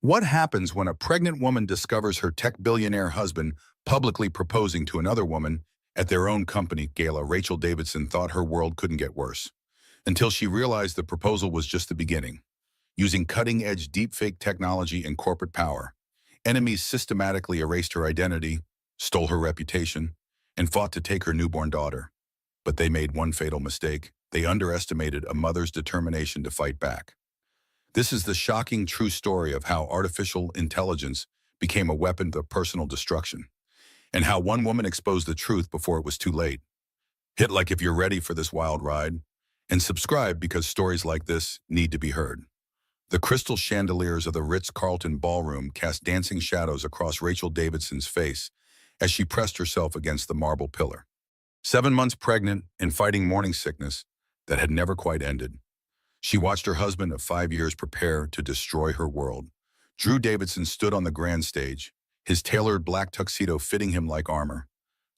What happens when a pregnant woman discovers her tech billionaire husband publicly proposing to another woman at their own company, Gala? Rachel Davidson thought her world couldn't get worse until she realized the proposal was just the beginning. Using cutting-edge deepfake technology and corporate power, enemies systematically erased her identity, stole her reputation, and fought to take her newborn daughter. But they made one fatal mistake. They underestimated a mother's determination to fight back. This is the shocking true story of how artificial intelligence became a weapon of personal destruction, and how one woman exposed the truth before it was too late. Hit like if you're ready for this wild ride, and subscribe because stories like this need to be heard. The crystal chandeliers of the Ritz-Carlton ballroom cast dancing shadows across Rachel Davidson's face as she pressed herself against the marble pillar. 7 months pregnant and fighting morning sickness that had never quite ended. She watched her husband of 5 years prepare to destroy her world. Drew Davidson stood on the grand stage, his tailored black tuxedo fitting him like armor.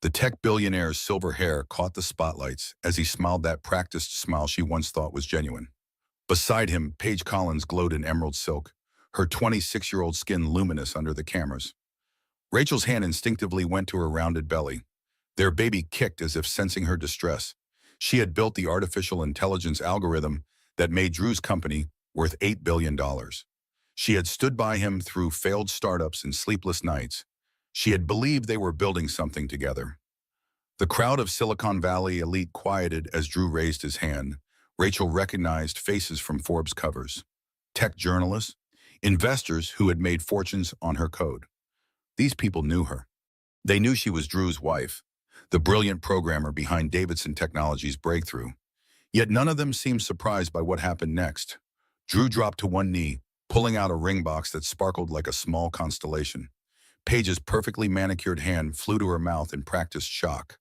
The tech billionaire's silver hair caught the spotlights as he smiled that practiced smile she once thought was genuine. Beside him, Paige Collins glowed in emerald silk, her 26-year-old skin luminous under the cameras. Rachel's hand instinctively went to her rounded belly. Their baby kicked as if sensing her distress. She had built the artificial intelligence algorithm that made Drew's company worth $8 billion. She had stood by him through failed startups and sleepless nights. She had believed they were building something together. The crowd of Silicon Valley elite quieted as Drew raised his hand. Rachel recognized faces from Forbes covers, tech journalists, investors who had made fortunes on her code. These people knew her. They knew she was Drew's wife, the brilliant programmer behind Davidson Technologies' breakthrough. Yet none of them seemed surprised by what happened next. Drew dropped to one knee, pulling out a ring box that sparkled like a small constellation. Paige's perfectly manicured hand flew to her mouth in practiced shock.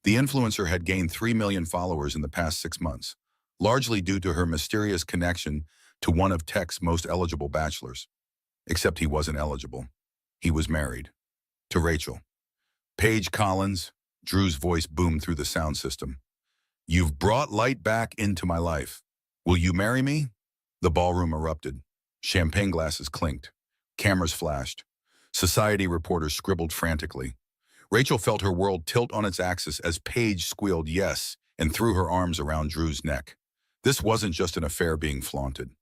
The influencer had gained 3 million followers in the past 6 months, largely due to her mysterious connection to one of tech's most eligible bachelors. Except he wasn't eligible. He was married. To Rachel. Paige Collins, Drew's voice boomed through the sound system. "You've brought light back into my life. Will you marry me?" The ballroom erupted. Champagne glasses clinked. Cameras flashed. Society reporters scribbled frantically. Rachel felt her world tilt on its axis as Paige squealed yes and threw her arms around Drew's neck. This wasn't just an affair being flaunted.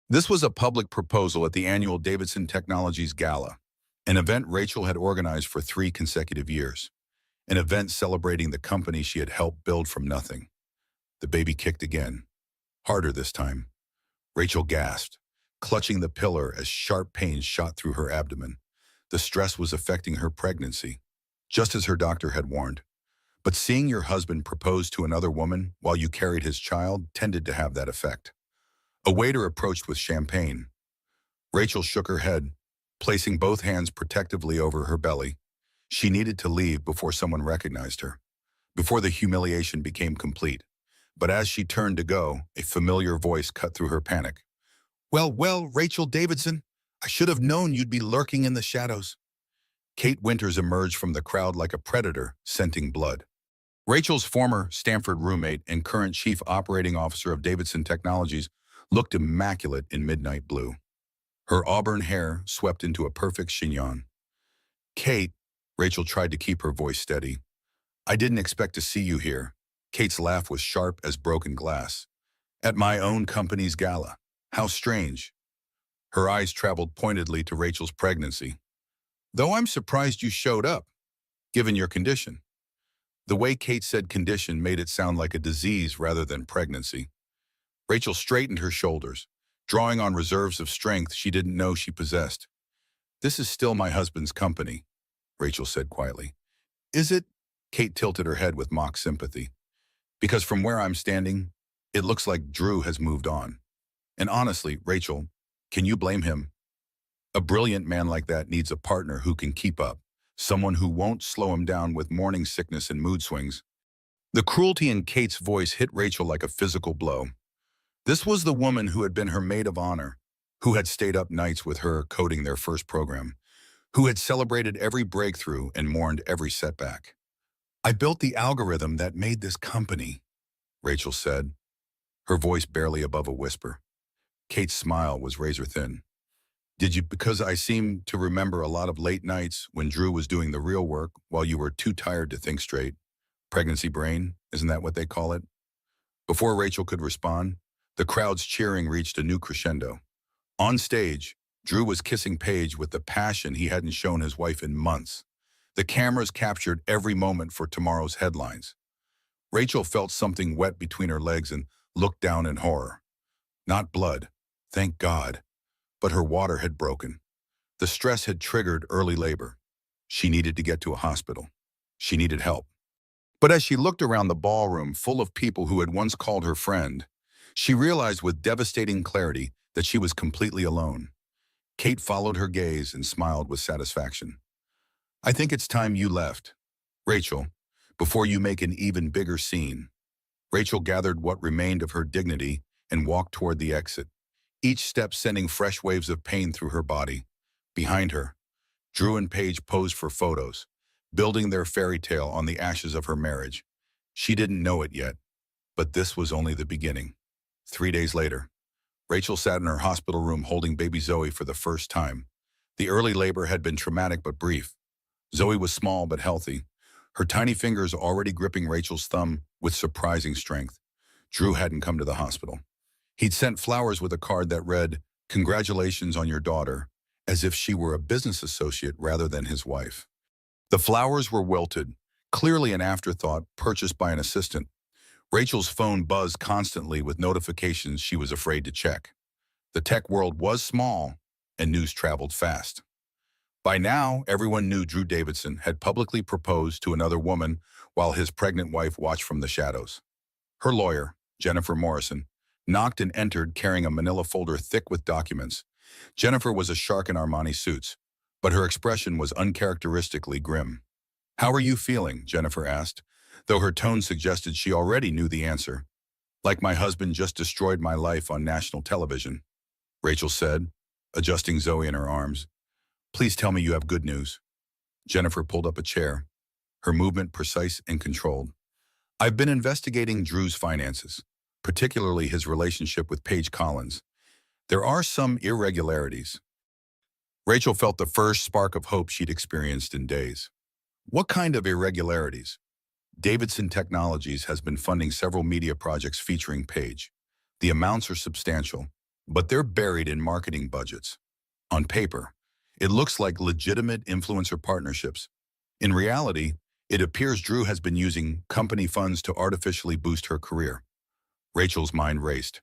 This was a public proposal at the annual Davidson Technologies Gala, an event Rachel had organized for 3 consecutive years, an event celebrating the company she had helped build from nothing. The baby kicked again, harder this time. Rachel gasped, clutching the pillar as sharp pains shot through her abdomen. The stress was affecting her pregnancy, just as her doctor had warned. But seeing your husband propose to another woman while you carried his child tended to have that effect. A waiter approached with champagne. Rachel shook her head, placing both hands protectively over her belly. She needed to leave before someone recognized her, before the humiliation became complete. But as she turned to go, a familiar voice cut through her panic. Well, Rachel Davidson, I should have known you'd be lurking in the shadows." Kate Winters emerged from the crowd like a predator, scenting blood. Rachel's former Stanford roommate and current chief operating officer of Davidson Technologies looked immaculate in midnight blue. Her auburn hair swept into a perfect chignon. "Kate," Rachel tried to keep her voice steady. "I didn't expect to see you here." Kate's laugh was sharp as broken glass. "At my own company's gala. How strange." Her eyes traveled pointedly to Rachel's pregnancy. "Though I'm surprised you showed up, given your condition." The way Kate said condition made it sound like a disease rather than pregnancy. Rachel straightened her shoulders, drawing on reserves of strength she didn't know she possessed. "This is still my husband's company," Rachel said quietly. "Is it?" Kate tilted her head with mock sympathy. "Because from where I'm standing, it looks like Drew has moved on. And honestly, Rachel, can you blame him? A brilliant man like that needs a partner who can keep up, someone who won't slow him down with morning sickness and mood swings." The cruelty in Kate's voice hit Rachel like a physical blow. This was the woman who had been her maid of honor, who had stayed up nights with her coding their first program, who had celebrated every breakthrough and mourned every setback. "I built the algorithm that made this company," Rachel said, her voice barely above a whisper. Kate's smile was razor thin. Did you? Because I seem to remember a lot of late nights when Drew was doing the real work while you were too tired to think straight. Pregnancy brain, isn't that what they call it? Before Rachel could respond, the crowd's cheering reached a new crescendo. On stage, Drew was kissing Paige with the passion he hadn't shown his wife in months. The cameras captured every moment for tomorrow's headlines. Rachel felt something wet between her legs and looked down in horror. Not blood, thank God, but her water had broken. The stress had triggered early labor. She needed to get to a hospital. She needed help. But as she looked around the ballroom full of people who had once called her friend, she realized with devastating clarity that she was completely alone. Kate followed her gaze and smiled with satisfaction. I think it's time you left, Rachel, before you make an even bigger scene. Rachel gathered what remained of her dignity and walked toward the exit, each step sending fresh waves of pain through her body. Behind her, Drew and Paige posed for photos, building their fairy tale on the ashes of her marriage. She didn't know it yet, but this was only the beginning. 3 days later, Rachel sat in her hospital room holding baby Zoe for the first time. The early labor had been traumatic but brief. Zoe was small but healthy, her tiny fingers already gripping Rachel's thumb with surprising strength. Drew hadn't come to the hospital. He'd sent flowers with a card that read, "Congratulations on your daughter," as if she were a business associate rather than his wife. The flowers were wilted, clearly an afterthought purchased by an assistant. Rachel's phone buzzed constantly with notifications she was afraid to check. The tech world was small, and news traveled fast. By now, everyone knew Drew Davidson had publicly proposed to another woman while his pregnant wife watched from the shadows. Her lawyer, Jennifer Morrison, knocked and entered carrying a manila folder thick with documents. Jennifer was a shark in Armani suits, but her expression was uncharacteristically grim. "How are you feeling?" Jennifer asked, though her tone suggested she already knew the answer. "Like my husband just destroyed my life on national television," Rachel said, adjusting Zoe in her arms. "Please tell me you have good news." Jennifer pulled up a chair, her movement precise and controlled. "I've been investigating Drew's finances, particularly his relationship with Paige Collins. There are some irregularities." Rachel felt the first spark of hope she'd experienced in days. "What kind of irregularities?" Davidson Technologies has been funding several media projects featuring Paige. The amounts are substantial, but they're buried in marketing budgets. On paper, it looks like legitimate influencer partnerships. In reality, it appears Drew has been using company funds to artificially boost her career. Rachel's mind raced.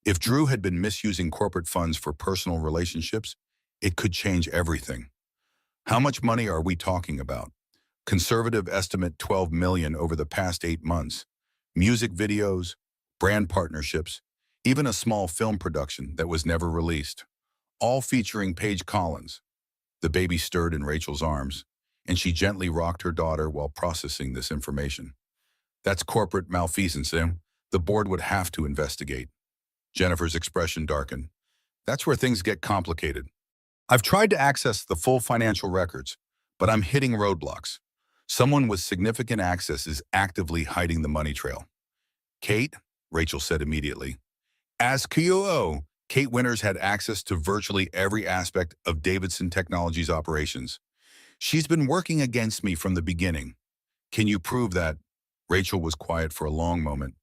If Drew had been misusing corporate funds for personal relationships, it could change everything. How much money are we talking about? Conservative estimate $12 million over the past 8 months. Music videos, brand partnerships, even a small film production that was never released. All featuring Paige Collins. The baby stirred in Rachel's arms, and she gently rocked her daughter while processing this information. "That's corporate malfeasance, eh? The board would have to investigate." Jennifer's expression darkened. "That's where things get complicated. I've tried to access the full financial records, but I'm hitting roadblocks. Someone with significant access is actively hiding the money trail." "Kate," Rachel said immediately. As COO, Kate Winters had access to virtually every aspect of Davidson Technologies operations. "She's been working against me from the beginning. Can you prove that?" Rachel was quiet for a long moment,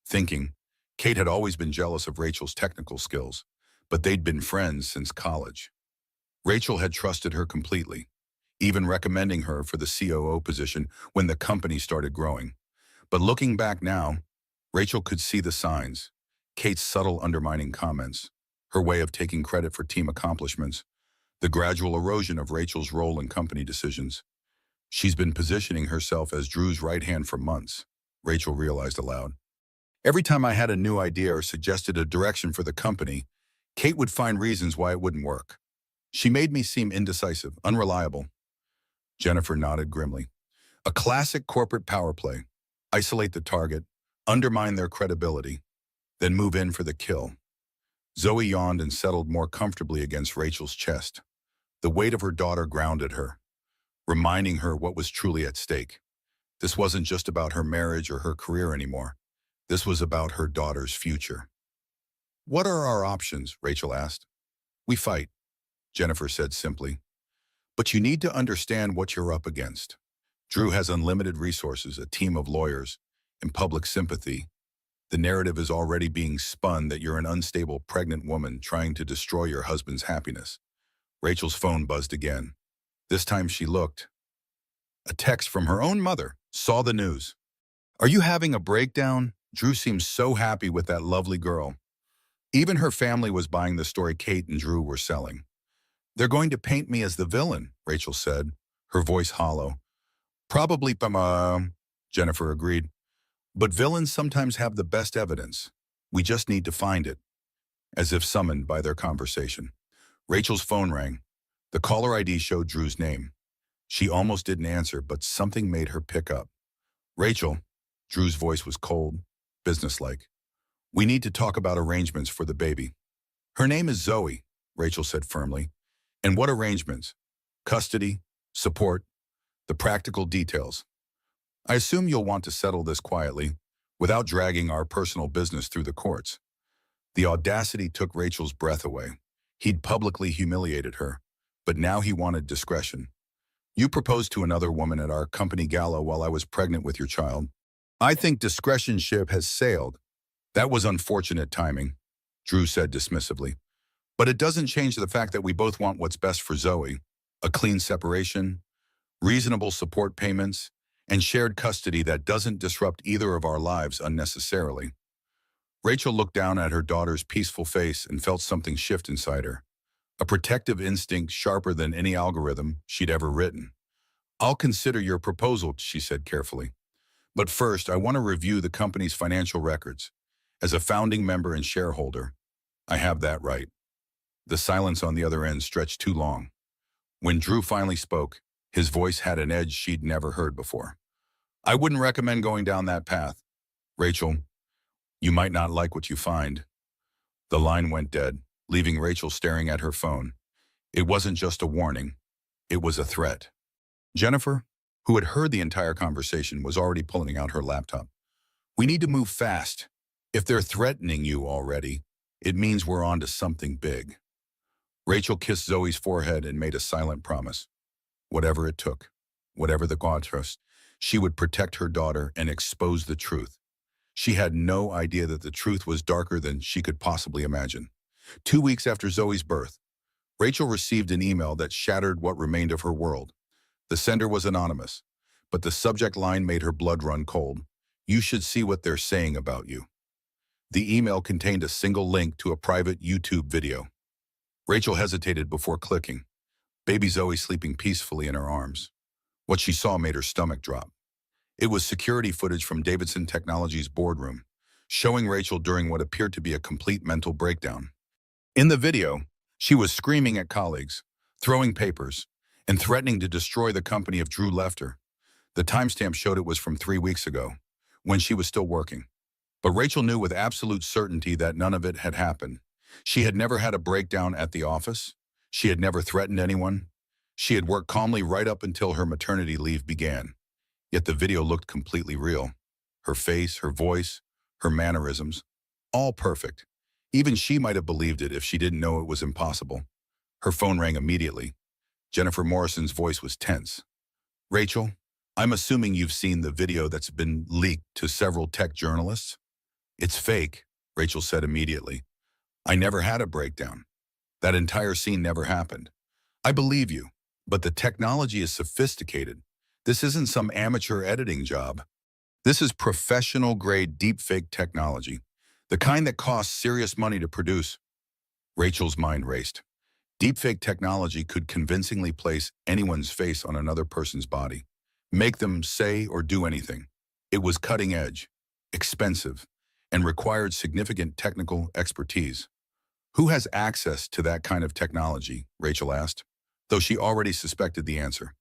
thinking. Kate had always been jealous of Rachel's technical skills, but they'd been friends since college. Rachel had trusted her completely, even recommending her for the COO position when the company started growing. But looking back now, Rachel could see the signs. Kate's subtle undermining comments, her way of taking credit for team accomplishments, the gradual erosion of Rachel's role in company decisions. She's been positioning herself as Drew's right hand for months, Rachel realized aloud. Every time I had a new idea or suggested a direction for the company, Kate would find reasons why it wouldn't work. She made me seem indecisive, unreliable. Jennifer nodded grimly. A classic corporate power play. Isolate the target, undermine their credibility, then move in for the kill. Zoe yawned and settled more comfortably against Rachel's chest. The weight of her daughter grounded her, reminding her what was truly at stake. This wasn't just about her marriage or her career anymore. This was about her daughter's future. "What are our options?" Rachel asked. "We fight." Jennifer said simply. But you need to understand what you're up against. Drew has unlimited resources, a team of lawyers, and public sympathy. The narrative is already being spun that you're an unstable pregnant woman trying to destroy your husband's happiness. Rachel's phone buzzed again. This time she looked. A text from her own mother. Saw the news. Are you having a breakdown? Drew seemed so happy with that lovely girl. Even her family was buying the story Kate and Drew were selling. They're going to paint me as the villain, Rachel said, her voice hollow. Probably, Jennifer agreed. But villains sometimes have the best evidence. We just need to find it. As if summoned by their conversation. Rachel's phone rang. The caller ID showed Drew's name. She almost didn't answer, but something made her pick up. Rachel, Drew's voice was cold, businesslike. We need to talk about arrangements for the baby. Her name is Zoe, Rachel said firmly. And what arrangements? Custody, support, the practical details. I assume you'll want to settle this quietly, without dragging our personal business through the courts. The audacity took Rachel's breath away. He'd publicly humiliated her, but now he wanted discretion. You proposed to another woman at our company gala while I was pregnant with your child. I think discretion ship has sailed. That was unfortunate timing, Drew said dismissively. But it doesn't change the fact that we both want what's best for Zoe. A clean separation, reasonable support payments, and shared custody that doesn't disrupt either of our lives unnecessarily. Rachel looked down at her daughter's peaceful face and felt something shift inside her. A protective instinct sharper than any algorithm she'd ever written. I'll consider your proposal, she said carefully. But first, I want to review the company's financial records. As a founding member and shareholder, I have that right. The silence on the other end stretched too long. When Drew finally spoke, his voice had an edge she'd never heard before. I wouldn't recommend going down that path. Rachel, you might not like what you find. The line went dead, leaving Rachel staring at her phone. It wasn't just a warning. It was a threat. Jennifer, who had heard the entire conversation, was already pulling out her laptop. We need to move fast. If they're threatening you already, it means we're on to something big. Rachel kissed Zoe's forehead and made a silent promise. Whatever it took, whatever the cost, she would protect her daughter and expose the truth. She had no idea that the truth was darker than she could possibly imagine. 2 weeks after Zoe's birth, Rachel received an email that shattered what remained of her world. The sender was anonymous, but the subject line made her blood run cold. You should see what they're saying about you. The email contained a single link to a private YouTube video. Rachel hesitated before clicking. Baby Zoe sleeping peacefully in her arms. What she saw made her stomach drop. It was security footage from Davidson Technologies' boardroom, showing Rachel during what appeared to be a complete mental breakdown. In the video, she was screaming at colleagues, throwing papers, and threatening to destroy the company if Drew left her. The timestamp showed it was from 3 weeks ago, when she was still working. But Rachel knew with absolute certainty that none of it had happened. She had never had a breakdown at the office. She had never threatened anyone. She had worked calmly right up until her maternity leave began. Yet the video looked completely real. Her face, her voice, her mannerisms, all perfect. Even she might have believed it if she didn't know it was impossible. Her phone rang immediately. Jennifer Morrison's voice was tense. Rachel, I'm assuming you've seen the video that's been leaked to several tech journalists? It's fake, Rachel said immediately. I never had a breakdown. That entire scene never happened. I believe you, but the technology is sophisticated. This isn't some amateur editing job. This is professional-grade deepfake technology, the kind that costs serious money to produce. Rachel's mind raced. Deepfake technology could convincingly place anyone's face on another person's body, make them say or do anything. It was cutting edge, expensive, and required significant technical expertise. Who has access to that kind of technology? Rachel asked, though she already suspected the answer.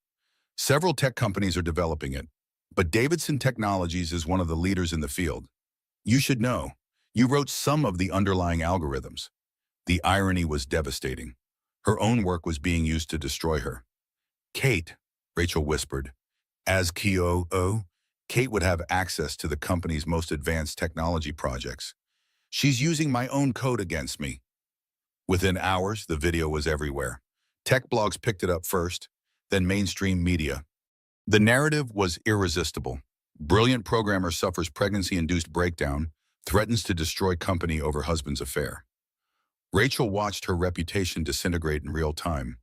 Several tech companies are developing it, but Davidson Technologies is one of the leaders in the field. You should know, you wrote some of the underlying algorithms. The irony was devastating. Her own work was being used to destroy her. Kate, Rachel whispered, as COO, Kate would have access to the company's most advanced technology projects. She's using my own code against me. Within hours, the video was everywhere. Tech blogs picked it up first, then mainstream media. The narrative was irresistible. Brilliant programmer suffers pregnancy-induced breakdown, threatens to destroy company over husband's affair. Rachel watched her reputation disintegrate in real time.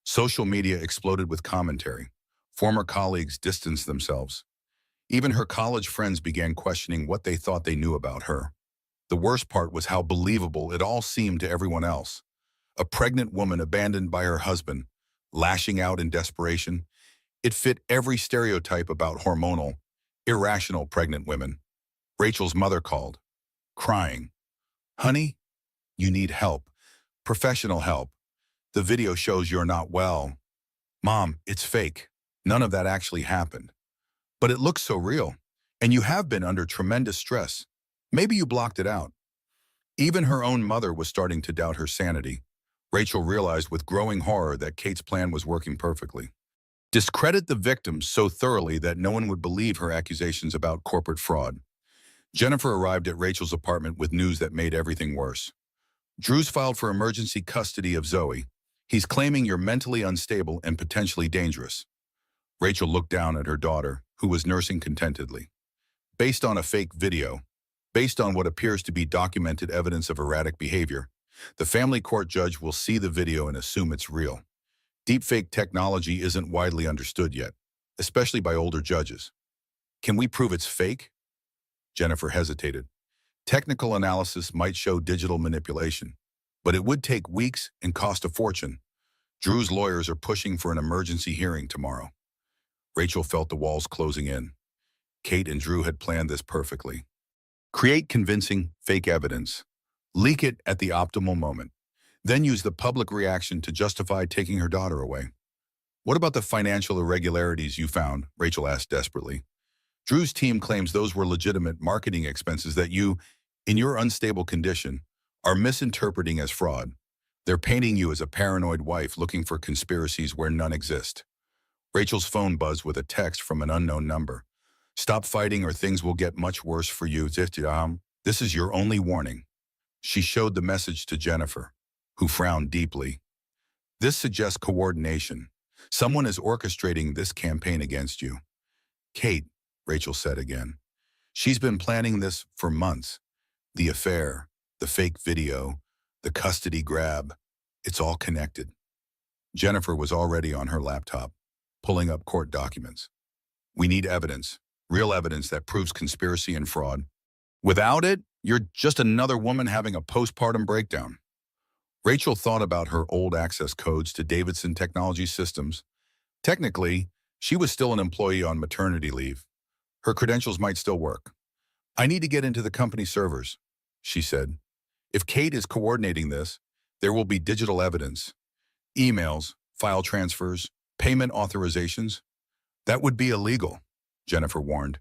Social media exploded with commentary. Former colleagues distanced themselves. Even her college friends began questioning what they thought they knew about her. The worst part was how believable it all seemed to everyone else. A pregnant woman abandoned by her husband, lashing out in desperation. It fit every stereotype about hormonal, irrational pregnant women. Rachel's mother called, crying, "Honey, you need help. Professional help. The video shows you're not well." "Mom, it's fake. None of that actually happened." "But it looks so real. And you have been under tremendous stress. Maybe you blocked it out." Even her own mother was starting to doubt her sanity. Rachel realized with growing horror that Kate's plan was working perfectly. Discredit the victims so thoroughly that no one would believe her accusations about corporate fraud. Jennifer arrived at Rachel's apartment with news that made everything worse. "Drew's filed for emergency custody of Zoe. He's claiming you're mentally unstable and potentially dangerous." Rachel looked down at her daughter, who was nursing contentedly. Based on a fake video, based on what appears to be documented evidence of erratic behavior, the family court judge will see the video and assume it's real. Deepfake technology isn't widely understood yet, especially by older judges. "Can we prove it's fake?" Jennifer hesitated. Technical analysis might show digital manipulation, but it would take weeks and cost a fortune. Drew's lawyers are pushing for an emergency hearing tomorrow. Rachel felt the walls closing in. Kate and Drew had planned this perfectly. Create convincing, fake evidence. Leak it at the optimal moment. Then use the public reaction to justify taking her daughter away. "What about the financial irregularities you found?" Rachel asked desperately. "Drew's team claims those were legitimate marketing expenses that you, in your unstable condition, are misinterpreting as fraud. They're painting you as a paranoid wife looking for conspiracies where none exist." Rachel's phone buzzed with a text from an unknown number. "Stop fighting or things will get much worse for you. This is your only warning." She showed the message to Jennifer, who frowned deeply. "This suggests coordination. Someone is orchestrating this campaign against you." "Kate," Rachel said again. "She's been planning this for months. The affair, the fake video, the custody grab, it's all connected." Jennifer was already on her laptop, pulling up court documents. "We need evidence, real evidence that proves conspiracy and fraud. Without it, you're just another woman having a postpartum breakdown." Rachel thought about her old access codes to Davidson Technology Systems. Technically, she was still an employee on maternity leave. Her credentials might still work. "I need to get into the company servers," she said. "If Kate is coordinating this, there will be digital evidence. Emails, file transfers, payment authorizations. That would be illegal," Jennifer warned.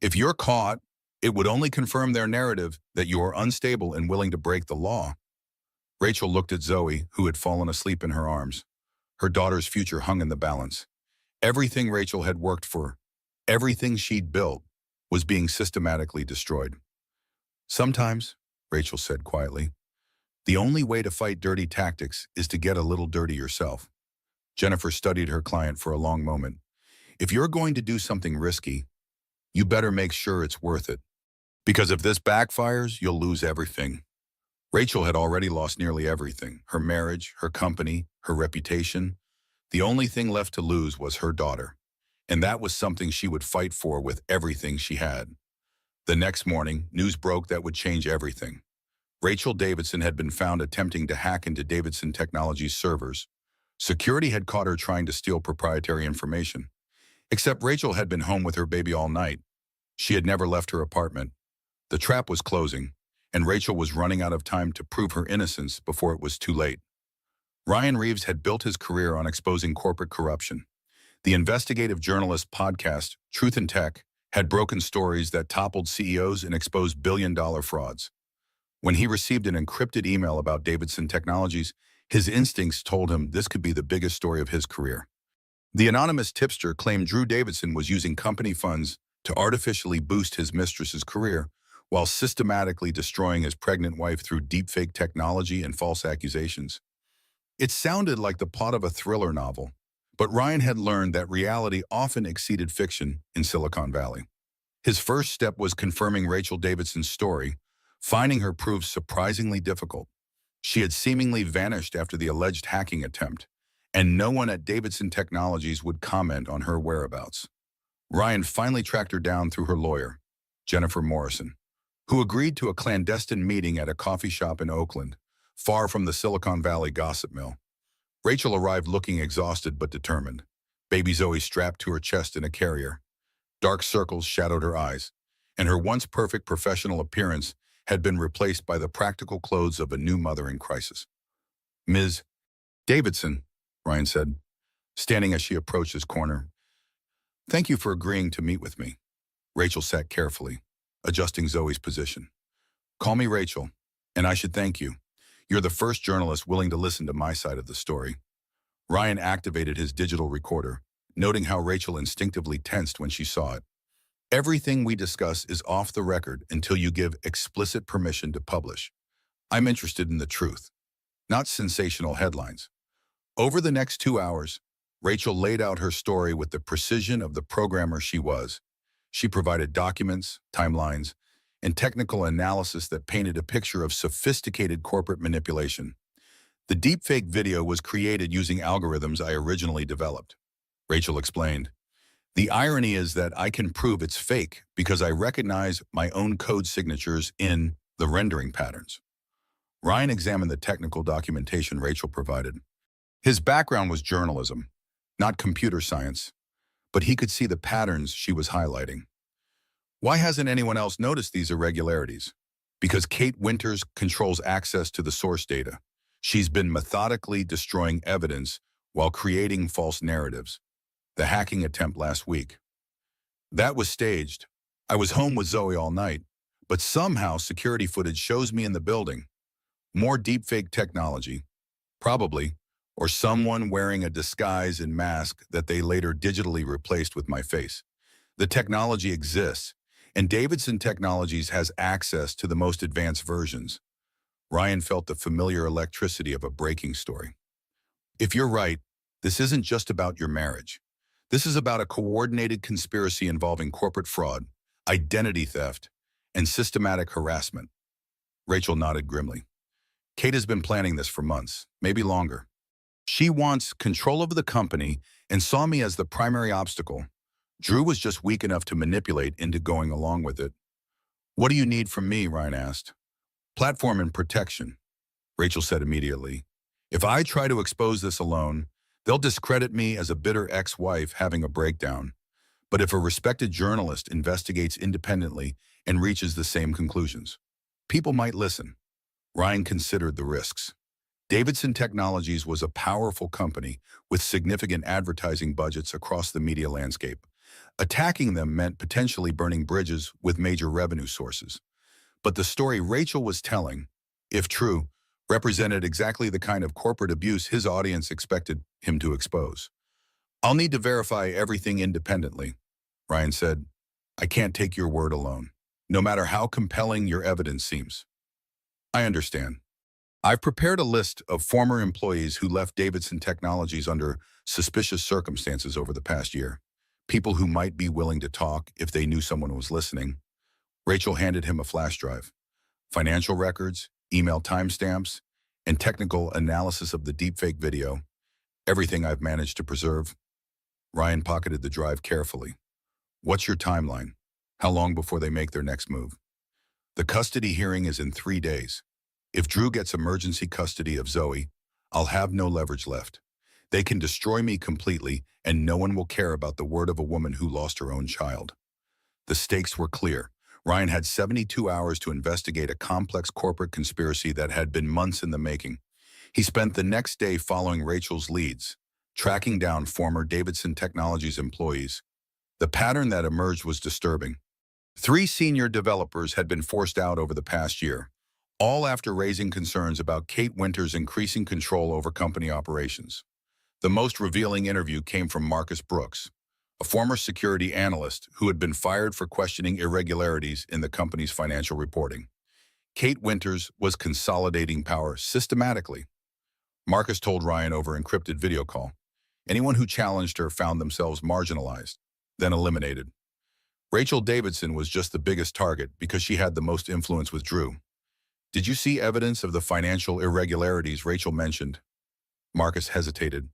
"If you're caught, it would only confirm their narrative that you are unstable and willing to break the law." Rachel looked at Zoe, who had fallen asleep in her arms. Her daughter's future hung in the balance. Everything Rachel had worked for, everything she'd built, was being systematically destroyed. "Sometimes," Rachel said quietly, "the only way to fight dirty tactics is to get a little dirty yourself." Jennifer studied her client for a long moment. "If you're going to do something risky, you better make sure it's worth it. Because if this backfires, you'll lose everything." Rachel had already lost nearly everything: her marriage, her company, her reputation. The only thing left to lose was her daughter, and that was something she would fight for with everything she had. The next morning, news broke that would change everything. Rachel Davidson had been found attempting to hack into Davidson Technologies servers. Security had caught her trying to steal proprietary information. Except Rachel had been home with her baby all night. She had never left her apartment. The trap was closing, and Rachel was running out of time to prove her innocence before it was too late. Ryan Reeves had built his career on exposing corporate corruption. The investigative journalist podcast, Truth in Tech, had broken stories that toppled CEOs and exposed billion-dollar frauds. When he received an encrypted email about Davidson Technologies, his instincts told him this could be the biggest story of his career. The anonymous tipster claimed Drew Davidson was using company funds to artificially boost his mistress's career while systematically destroying his pregnant wife through deepfake technology and false accusations. It sounded like the plot of a thriller novel, but Ryan had learned that reality often exceeded fiction in Silicon Valley. His first step was confirming Rachel Davidson's story. Finding her proved surprisingly difficult. She had seemingly vanished after the alleged hacking attempt, and no one at Davidson Technologies would comment on her whereabouts. Ryan finally tracked her down through her lawyer, Jennifer Morrison, who agreed to a clandestine meeting at a coffee shop in Oakland, far from the Silicon Valley gossip mill. Rachel arrived looking exhausted but determined, baby Zoe strapped to her chest in a carrier. Dark circles shadowed her eyes, and her once perfect professional appearance had been replaced by the practical clothes of a new mother in crisis. "Ms. Davidson," Ryan said, standing as she approached his corner. "Thank you for agreeing to meet with me." Rachel sat carefully, adjusting Zoe's position. "Call me Rachel, and I should thank you. You're the first journalist willing to listen to my side of the story." Ryan activated his digital recorder, noting how Rachel instinctively tensed when she saw it. "Everything we discuss is off the record until you give explicit permission to publish. I'm interested in the truth, not sensational headlines." Over the next 2 hours, Rachel laid out her story with the precision of the programmer she was. She provided documents, timelines, and technical analysis that painted a picture of sophisticated corporate manipulation. The deepfake video was created using algorithms I originally developed, Rachel explained. "The irony is that I can prove it's fake because I recognize my own code signatures in the rendering patterns." Ryan examined the technical documentation Rachel provided. His background was journalism, not computer science, but he could see the patterns she was highlighting. "Why hasn't anyone else noticed these irregularities?" "Because Kate Winters controls access to the source data. She's been methodically destroying evidence while creating false narratives. The hacking attempt last week. That was staged. I was home with Zoe all night, but somehow security footage shows me in the building. More deepfake technology, probably, or someone wearing a disguise and mask that they later digitally replaced with my face. The technology exists, and Davidson Technologies has access to the most advanced versions." Ryan felt the familiar electricity of a breaking story. "If you're right, this isn't just about your marriage. This is about a coordinated conspiracy involving corporate fraud, identity theft, and systematic harassment." Rachel nodded grimly. "Kate has been planning this for months, maybe longer. She wants control over the company and saw me as the primary obstacle. Drew was just weak enough to manipulate into going along with it." "What do you need from me?" Ryan asked. "Platform and protection," Rachel said immediately. "If I try to expose this alone, they'll discredit me as a bitter ex-wife having a breakdown. But if a respected journalist investigates independently and reaches the same conclusions, people might listen." Ryan considered the risks. Davidson Technologies was a powerful company with significant advertising budgets across the media landscape. Attacking them meant potentially burning bridges with major revenue sources. But the story Rachel was telling, if true, represented exactly the kind of corporate abuse his audience expected him to expose. "I'll need to verify everything independently," Ryan said. "I can't take your word alone, no matter how compelling your evidence seems." "I understand. I've prepared a list of former employees who left Davidson Technologies under suspicious circumstances over the past year. People who might be willing to talk if they knew someone was listening." Rachel handed him a flash drive. Financial records, email timestamps, and technical analysis of the deepfake video. "Everything I've managed to preserve." Ryan pocketed the drive carefully. "What's your timeline? How long before they make their next move?" "The custody hearing is in 3 days. If Drew gets emergency custody of Zoe, I'll have no leverage left. They can destroy me completely, and no one will care about the word of a woman who lost her own child." The stakes were clear. Ryan had 72 hours to investigate a complex corporate conspiracy that had been months in the making. He spent the next day following Rachel's leads, tracking down former Davidson Technologies employees. The pattern that emerged was disturbing. 3 senior developers had been forced out over the past year, all after raising concerns about Kate Winters' increasing control over company operations. The most revealing interview came from Marcus Brooks, a former security analyst who had been fired for questioning irregularities in the company's financial reporting. Kate Winters was consolidating power systematically. Marcus told Ryan over encrypted video call. Anyone who challenged her found themselves marginalized, then eliminated. Rachel Davidson was just the biggest target because she had the most influence with Drew. Did you see evidence of the financial irregularities Rachel mentioned? Marcus hesitated.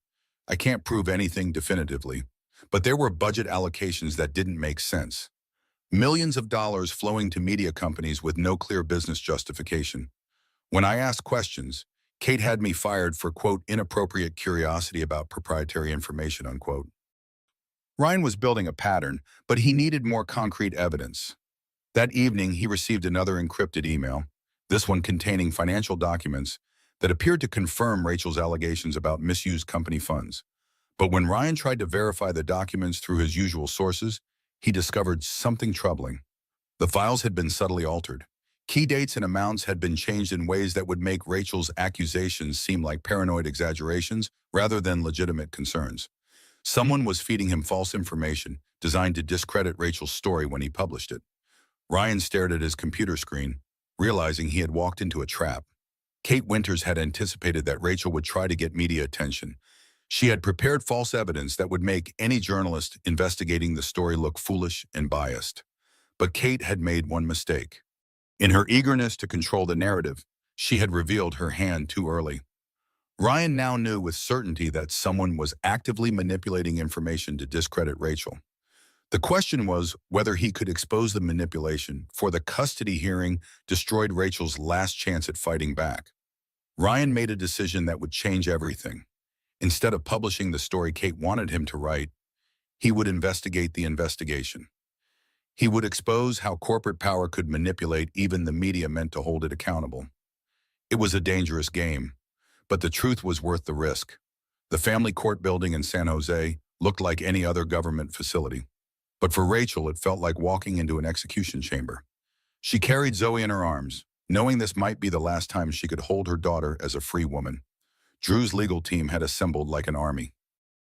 I can't prove anything definitively, but there were budget allocations that didn't make sense. Millions of dollars flowing to media companies with no clear business justification. When I asked questions, Kate had me fired for, quote, inappropriate curiosity about proprietary information, unquote. Ryan was building a pattern, but he needed more concrete evidence. That evening, he received another encrypted email, this one containing financial documents that appeared to confirm Rachel's allegations about misused company funds. But when Ryan tried to verify the documents through his usual sources, he discovered something troubling. The files had been subtly altered. Key dates and amounts had been changed in ways that would make Rachel's accusations seem like paranoid exaggerations rather than legitimate concerns. Someone was feeding him false information designed to discredit Rachel's story when he published it. Ryan stared at his computer screen, realizing he had walked into a trap. Kate Winters had anticipated that Rachel would try to get media attention. She had prepared false evidence that would make any journalist investigating the story look foolish and biased. But Kate had made one mistake. In her eagerness to control the narrative, she had revealed her hand too early. Ryan now knew with certainty that someone was actively manipulating information to discredit Rachel. The question was whether he could expose the manipulation, for the custody hearing destroyed Rachel's last chance at fighting back. Ryan made a decision that would change everything. Instead of publishing the story Kate wanted him to write, he would investigate the investigation. He would expose how corporate power could manipulate even the media meant to hold it accountable. It was a dangerous game, but the truth was worth the risk. The family court building in San Jose looked like any other government facility. But for Rachel, it felt like walking into an execution chamber. She carried Zoe in her arms, knowing this might be the last time she could hold her daughter as a free woman. Drew's legal team had assembled like an army.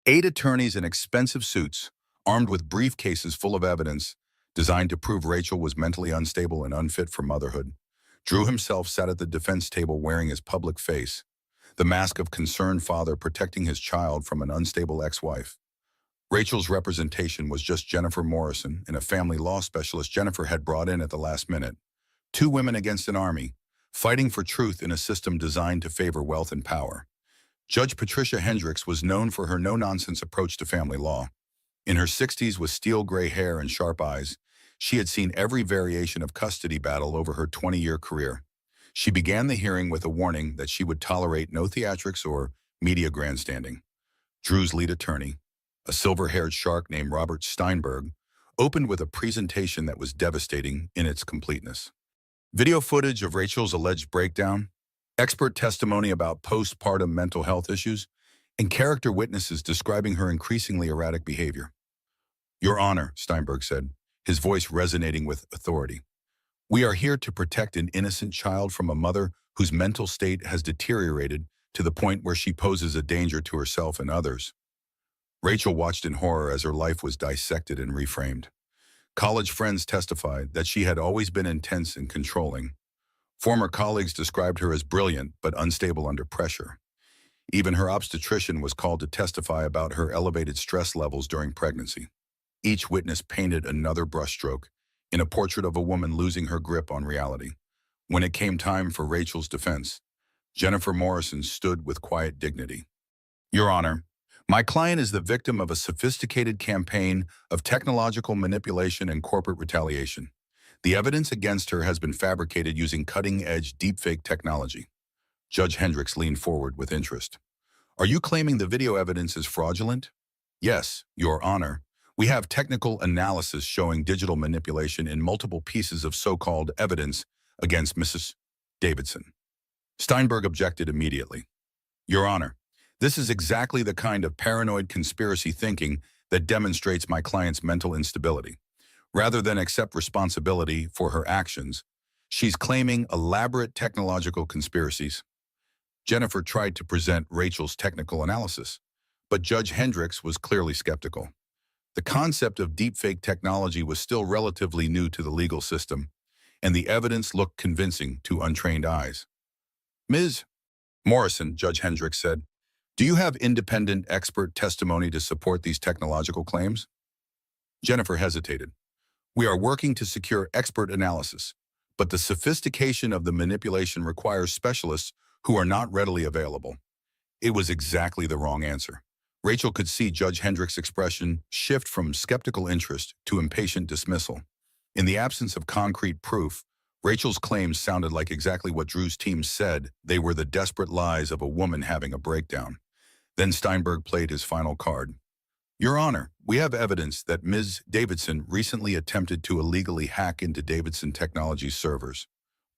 8 attorneys in expensive suits, armed with briefcases full of evidence, designed to prove Rachel was mentally unstable and unfit for motherhood. Drew himself sat at the defense table wearing his public face, the mask of concerned father protecting his child from an unstable ex-wife. Rachel's representation was just Jennifer Morrison and a family law specialist Jennifer had brought in at the last minute. 2 women against an army, fighting for truth in a system designed to favor wealth and power. Judge Patricia Hendricks was known for her no-nonsense approach to family law. In her 60s with steel gray hair and sharp eyes, she had seen every variation of custody battle over her 20-year career. She began the hearing with a warning that she would tolerate no theatrics or media grandstanding. Drew's lead attorney, a silver-haired shark named Robert Steinberg, opened with a presentation that was devastating in its completeness. Video footage of Rachel's alleged breakdown, expert testimony about postpartum mental health issues, and character witnesses describing her increasingly erratic behavior. Your Honor, Steinberg said, his voice resonating with authority. We are here to protect an innocent child from a mother whose mental state has deteriorated to the point where she poses a danger to herself and others. Rachel watched in horror as her life was dissected and reframed. College friends testified that she had always been intense and controlling. Former colleagues described her as brilliant but unstable under pressure. Even her obstetrician was called to testify about her elevated stress levels during pregnancy. Each witness painted another brushstroke in a portrait of a woman losing her grip on reality. When it came time for Rachel's defense, Jennifer Morrison stood with quiet dignity. Your Honor, my client is the victim of a sophisticated campaign of technological manipulation and corporate retaliation. The evidence against her has been fabricated using cutting-edge deepfake technology. Judge Hendricks leaned forward with interest. Are you claiming the video evidence is fraudulent? Yes, Your Honor. We have technical analysis showing digital manipulation in multiple pieces of so-called evidence against Mrs. Davidson. Steinberg objected immediately. Your Honor, this is exactly the kind of paranoid conspiracy thinking that demonstrates my client's mental instability. Rather than accept responsibility for her actions, she's claiming elaborate technological conspiracies. Jennifer tried to present Rachel's technical analysis, but Judge Hendricks was clearly skeptical. The concept of deepfake technology was still relatively new to the legal system, and the evidence looked convincing to untrained eyes. Ms. Morrison, Judge Hendricks said, do you have independent expert testimony to support these technological claims? Jennifer hesitated. We are working to secure expert analysis, but the sophistication of the manipulation requires specialists who are not readily available. It was exactly the wrong answer. Rachel could see Judge Hendricks' expression shift from skeptical interest to impatient dismissal. In the absence of concrete proof, Rachel's claims sounded like exactly what Drew's team said. They were the desperate lies of a woman having a breakdown. Then Steinberg played his final card. Your Honor, we have evidence that Ms. Davidson recently attempted to illegally hack into Davidson Technologies servers,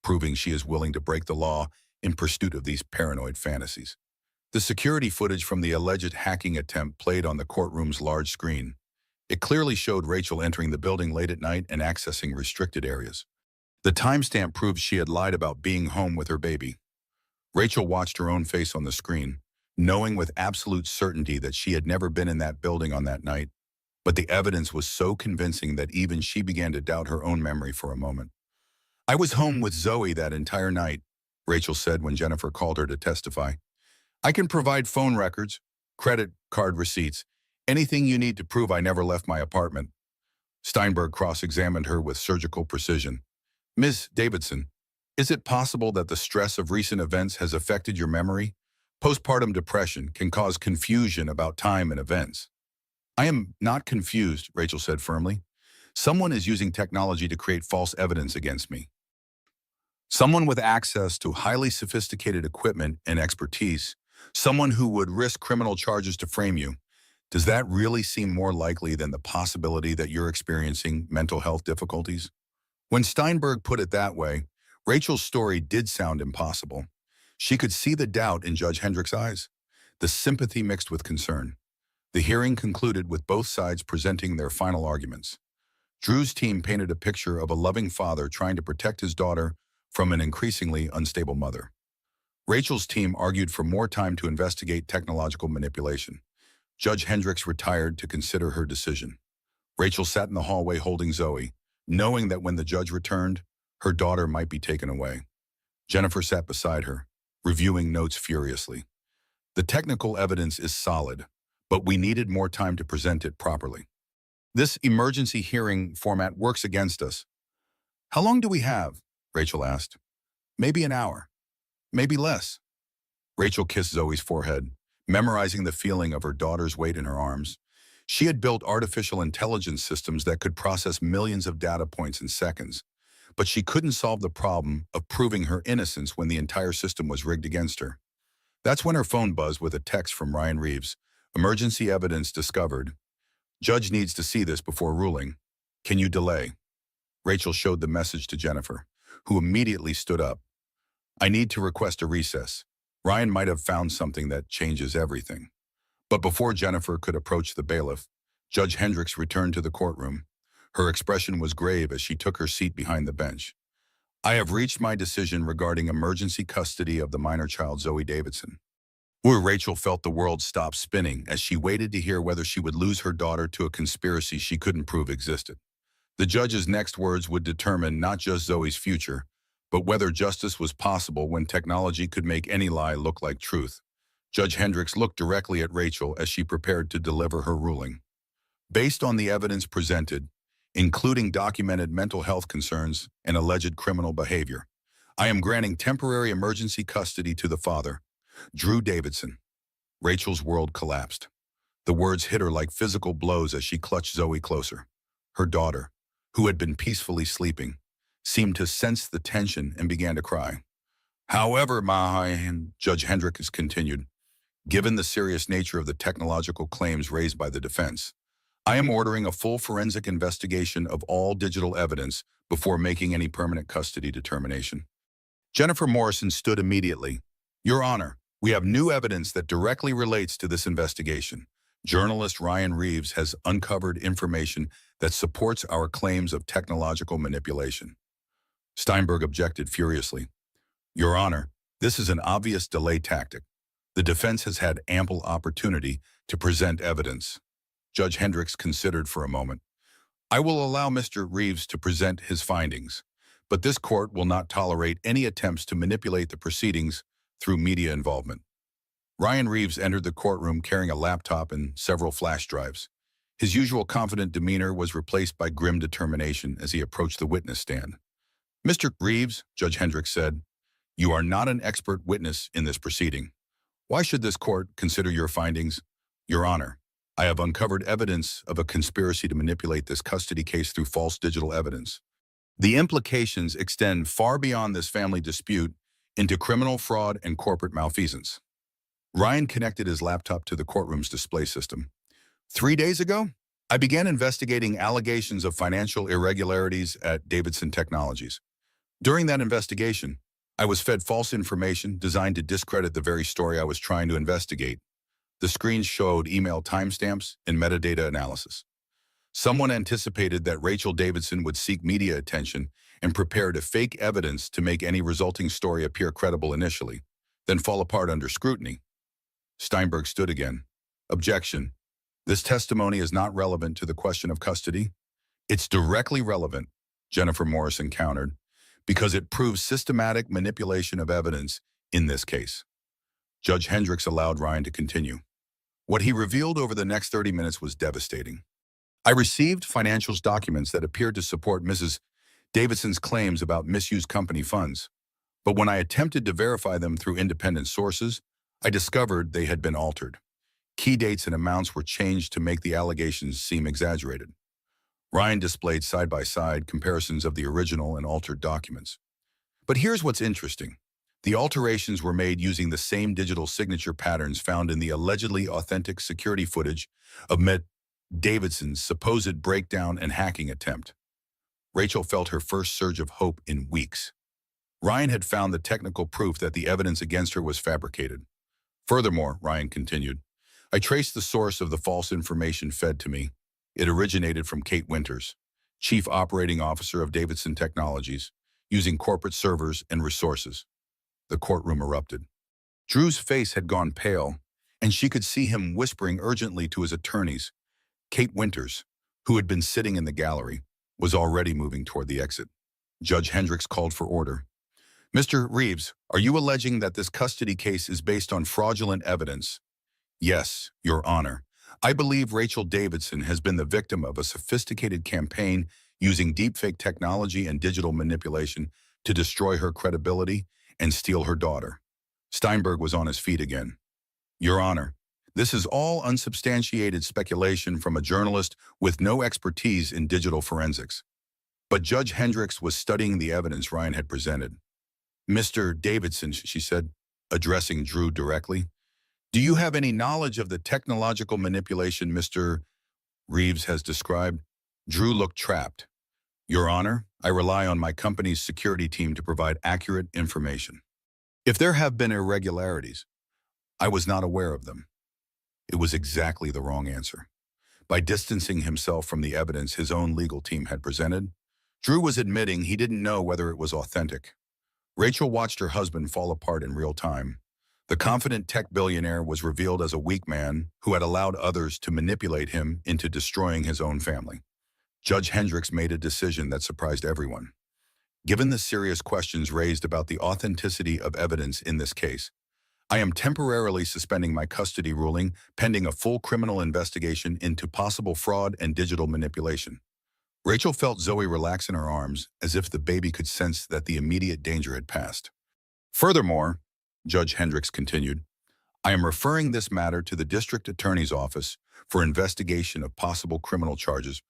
proving she is willing to break the law in pursuit of these paranoid fantasies. The security footage from the alleged hacking attempt played on the courtroom's large screen. It clearly showed Rachel entering the building late at night and accessing restricted areas. The timestamp proved she had lied about being home with her baby. Rachel watched her own face on the screen, knowing with absolute certainty that she had never been in that building on that night. But the evidence was so convincing that even she began to doubt her own memory for a moment. I was home with Zoe that entire night, Rachel said when Jennifer called her to testify. I can provide phone records, credit card receipts, anything you need to prove I never left my apartment. Steinberg cross-examined her with surgical precision. Ms. Davidson, is it possible that the stress of recent events has affected your memory? Postpartum depression can cause confusion about time and events. I am not confused, Rachel said firmly. Someone is using technology to create false evidence against me. Someone with access to highly sophisticated equipment and expertise. Someone who would risk criminal charges to frame you. Does that really seem more likely than the possibility that you're experiencing mental health difficulties? When Steinberg put it that way, Rachel's story did sound impossible. She could see the doubt in Judge Hendricks' eyes, the sympathy mixed with concern. The hearing concluded with both sides presenting their final arguments. Drew's team painted a picture of a loving father trying to protect his daughter from an increasingly unstable mother. Rachel's team argued for more time to investigate technological manipulation. Judge Hendricks retired to consider her decision. Rachel sat in the hallway holding Zoe, knowing that when the judge returned, her daughter might be taken away. Jennifer sat beside her, reviewing notes furiously. The technical evidence is solid, but we needed more time to present it properly. This emergency hearing format works against us. How long do we have? Rachel asked. Maybe an hour. Maybe less. Rachel kissed Zoe's forehead, memorizing the feeling of her daughter's weight in her arms. She had built artificial intelligence systems that could process millions of data points in seconds, but she couldn't solve the problem of proving her innocence when the entire system was rigged against her. That's when her phone buzzed with a text from Ryan Reeves. Emergency evidence discovered. Judge needs to see this before ruling. Can you delay? Rachel showed the message to Jennifer, who immediately stood up. I need to request a recess. Ryan might have found something that changes everything. But before Jennifer could approach the bailiff, Judge Hendricks returned to the courtroom. Her expression was grave as she took her seat behind the bench. I have reached my decision regarding emergency custody of the minor child Zoe Davidson. Where Rachel felt the world stop spinning as she waited to hear whether she would lose her daughter to a conspiracy she couldn't prove existed. The judge's next words would determine not just Zoe's future, but whether justice was possible when technology could make any lie look like truth. Judge Hendricks looked directly at Rachel as she prepared to deliver her ruling. Based on the evidence presented, including documented mental health concerns and alleged criminal behavior, I am granting temporary emergency custody to the father, Drew Davidson. Rachel's world collapsed. The words hit her like physical blows as she clutched Zoe closer. Her daughter, who had been peacefully sleeping, seemed to sense the tension and began to cry. However, Judge Hendricks continued, given the serious nature of the technological claims raised by the defense, I am ordering a full forensic investigation of all digital evidence before making any permanent custody determination. Jennifer Morrison stood immediately. Your Honor, we have new evidence that directly relates to this investigation. Journalist Ryan Reeves has uncovered information that supports our claims of technological manipulation. Steinberg objected furiously. Your Honor, this is an obvious delay tactic. The defense has had ample opportunity to present evidence. Judge Hendricks considered for a moment. I will allow Mr. Reeves to present his findings, but this court will not tolerate any attempts to manipulate the proceedings through media involvement. Ryan Reeves entered the courtroom carrying a laptop and several flash drives. His usual confident demeanor was replaced by grim determination as he approached the witness stand. "Mr. Reeves," Judge Hendricks said, "you are not an expert witness in this proceeding. Why should this court consider your findings? Your Honor, I have uncovered evidence of a conspiracy to manipulate this custody case through false digital evidence. The implications extend far beyond this family dispute into criminal fraud and corporate malfeasance." Ryan connected his laptop to the courtroom's display system. "3 days ago, I began investigating allegations of financial irregularities at Davidson Technologies. During that investigation, I was fed false information designed to discredit the very story I was trying to investigate. The screens showed email timestamps and metadata analysis. Someone anticipated that Rachel Davidson would seek media attention and prepared a fake evidence to make any resulting story appear credible initially, then fall apart under scrutiny." Steinberg stood again. "Objection. This testimony is not relevant to the question of custody." "It's directly relevant," Jennifer Morrison countered, "because it proves systematic manipulation of evidence in this case." Judge Hendricks allowed Ryan to continue. "What he revealed over the next 30 minutes was devastating. I received financials documents that appeared to support Mrs. Davidson's claims about misused company funds. But when I attempted to verify them through independent sources, I discovered they had been altered. Key dates and amounts were changed to make the allegations seem exaggerated." Ryan displayed side-by-side comparisons of the original and altered documents. "But here's what's interesting. The alterations were made using the same digital signature patterns found in the allegedly authentic security footage of Davidson's supposed breakdown and hacking attempt." Rachel felt her first surge of hope in weeks. Ryan had found the technical proof that the evidence against her was fabricated. "Furthermore," Ryan continued, "I traced the source of the false information fed to me. It originated from Kate Winters, Chief Operating Officer of Davidson Technologies, using corporate servers and resources." The courtroom erupted. Drew's face had gone pale, and she could see him whispering urgently to his attorneys. Kate Winters, who had been sitting in the gallery, was already moving toward the exit. Judge Hendricks called for order. "Mr. Reeves, are you alleging that this custody case is based on fraudulent evidence?" "Yes, Your Honor. I believe Rachel Davidson has been the victim of a sophisticated campaign using deepfake technology and digital manipulation to destroy her credibility and steal her daughter." Steinberg was on his feet again. "Your Honor, this is all unsubstantiated speculation from a journalist with no expertise in digital forensics." But Judge Hendricks was studying the evidence Ryan had presented. "Mr. Davidson," she said, addressing Drew directly, "do you have any knowledge of the technological manipulation Mr. Reeves has described?" Drew looked trapped. "Your Honor, I rely on my company's security team to provide accurate information. If there have been irregularities, I was not aware of them." It was exactly the wrong answer. By distancing himself from the evidence his own legal team had presented, Drew was admitting he didn't know whether it was authentic. Rachel watched her husband fall apart in real time. The confident tech billionaire was revealed as a weak man who had allowed others to manipulate him into destroying his own family. Judge Hendricks made a decision that surprised everyone. "Given the serious questions raised about the authenticity of evidence in this case, I am temporarily suspending my custody ruling pending a full criminal investigation into possible fraud and digital manipulation." Rachel felt Zoe relax in her arms as if the baby could sense that the immediate danger had passed. "Furthermore," Judge Hendricks continued, "I am referring this matter to the District Attorney's Office for investigation of possible criminal charges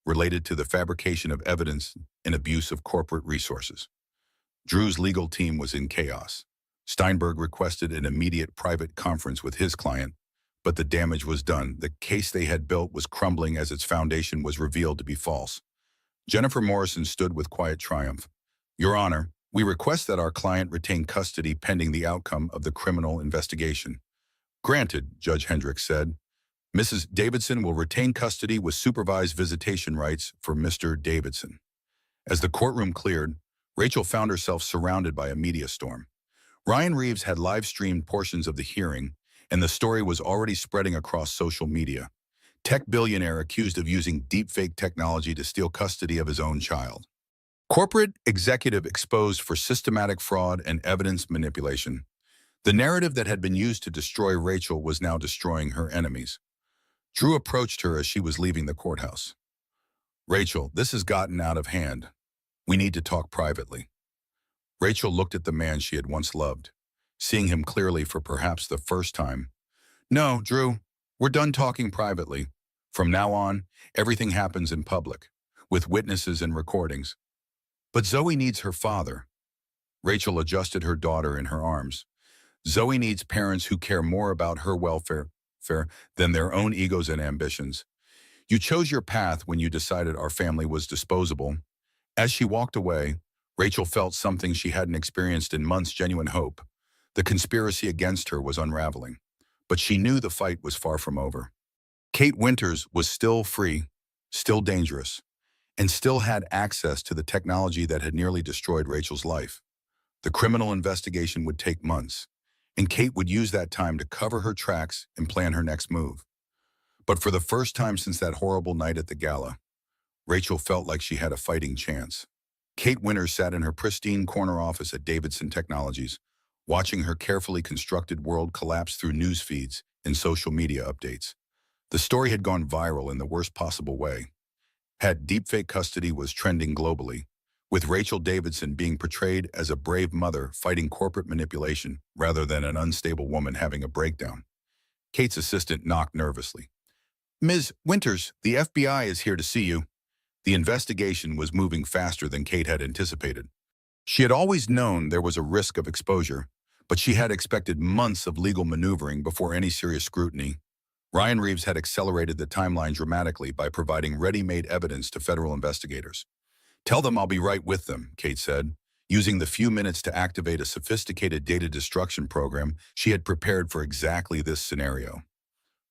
related to the fabrication of evidence and abuse of corporate resources." Drew's legal team was in chaos. Steinberg requested an immediate private conference with his client, but the damage was done. The case they had built was crumbling as its foundation was revealed to be false. Jennifer Morrison stood with quiet triumph. "Your Honor, we request that our client retain custody pending the outcome of the criminal investigation." "Granted," Judge Hendricks said. "Mrs. Davidson will retain custody with supervised visitation rights for Mr. Davidson." As the courtroom cleared, Rachel found herself surrounded by a media storm. Ryan Reeves had live-streamed portions of the hearing, and the story was already spreading across social media. Tech billionaire accused of using deepfake technology to steal custody of his own child. Corporate executive exposed for systematic fraud and evidence manipulation. The narrative that had been used to destroy Rachel was now destroying her enemies. Drew approached her as she was leaving the courthouse. "Rachel, this has gotten out of hand. We need to talk privately." Rachel looked at the man she had once loved, seeing him clearly for perhaps the first time. "No, Drew, we're done talking privately. From now on, everything happens in public, with witnesses and recordings." "But Zoe needs her father." Rachel adjusted her daughter in her arms. "Zoe needs parents who care more about her welfare than their own egos and ambitions. You chose your path when you decided our family was disposable." As she walked away, Rachel felt something she hadn't experienced in months: genuine hope. The conspiracy against her was unraveling, but she knew the fight was far from over. Kate Winters was still free, still dangerous, and still had access to the technology that had nearly destroyed Rachel's life. The criminal investigation would take months, and Kate would use that time to cover her tracks and plan her next move. But for the first time since that horrible night at the gala, Rachel felt like she had a fighting chance. Kate Winters sat in her pristine corner office at Davidson Technologies, watching her carefully constructed world collapse through news feeds and social media updates. The story had gone viral in the worst possible way. Had deepfake custody was trending globally, with Rachel Davidson being portrayed as a brave mother fighting corporate manipulation rather than an unstable woman having a breakdown. Kate's assistant knocked nervously. "Ms. Winters, the FBI is here to see you." The investigation was moving faster than Kate had anticipated. She had always known there was a risk of exposure, but she had expected months of legal maneuvering before any serious scrutiny. Ryan Reeves had accelerated the timeline dramatically by providing ready-made evidence to federal investigators. "Tell them I'll be right with them," Kate said, using the few minutes to activate a sophisticated data destruction program she had prepared for exactly this scenario.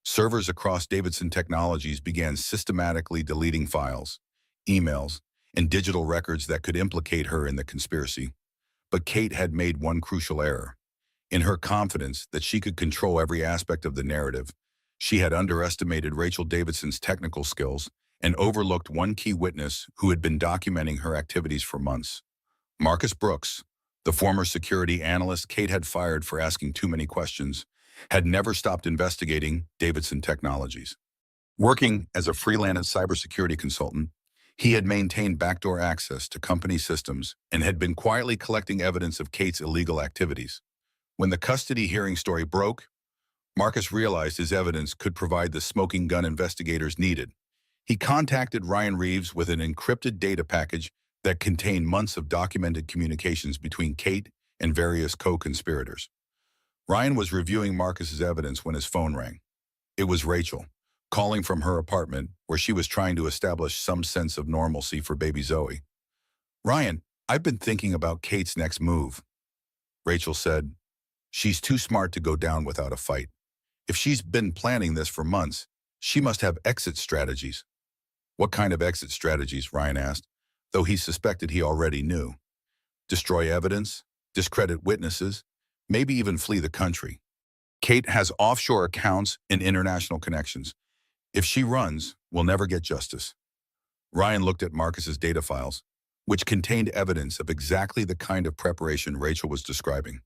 Servers across Davidson Technologies began systematically deleting files, emails, and digital records that could implicate her in the conspiracy. But Kate had made one crucial error. In her confidence that she could control every aspect of the narrative, she had underestimated Rachel Davidson's technical skills and overlooked one key witness who had been documenting her activities for months. Marcus Brooks, the former security analyst Kate had fired for asking too many questions, had never stopped investigating Davidson Technologies. Working as a freelance cybersecurity consultant, he had maintained backdoor access to company systems and had been quietly collecting evidence of Kate's illegal activities. When the custody hearing story broke, Marcus realized his evidence could provide the smoking gun investigators needed. He contacted Ryan Reeves with an encrypted data package that contained months of documented communications between Kate and various co-conspirators. Ryan was reviewing Marcus's evidence when his phone rang. It was Rachel, calling from her apartment where she was trying to establish some sense of normalcy for baby Zoe. "Ryan, I've been thinking about Kate's next move." Rachel said, "She's too smart to go down without a fight. If she's been planning this for months, she must have exit strategies." "What kind of exit strategies?" Ryan asked, though he suspected he already knew. "Destroy evidence, discredit witnesses, maybe even flee the country. Kate has offshore accounts and international connections. If she runs, we'll never get justice." Ryan looked at Marcus's data files, which contained evidence of exactly the kind of preparation Rachel was describing.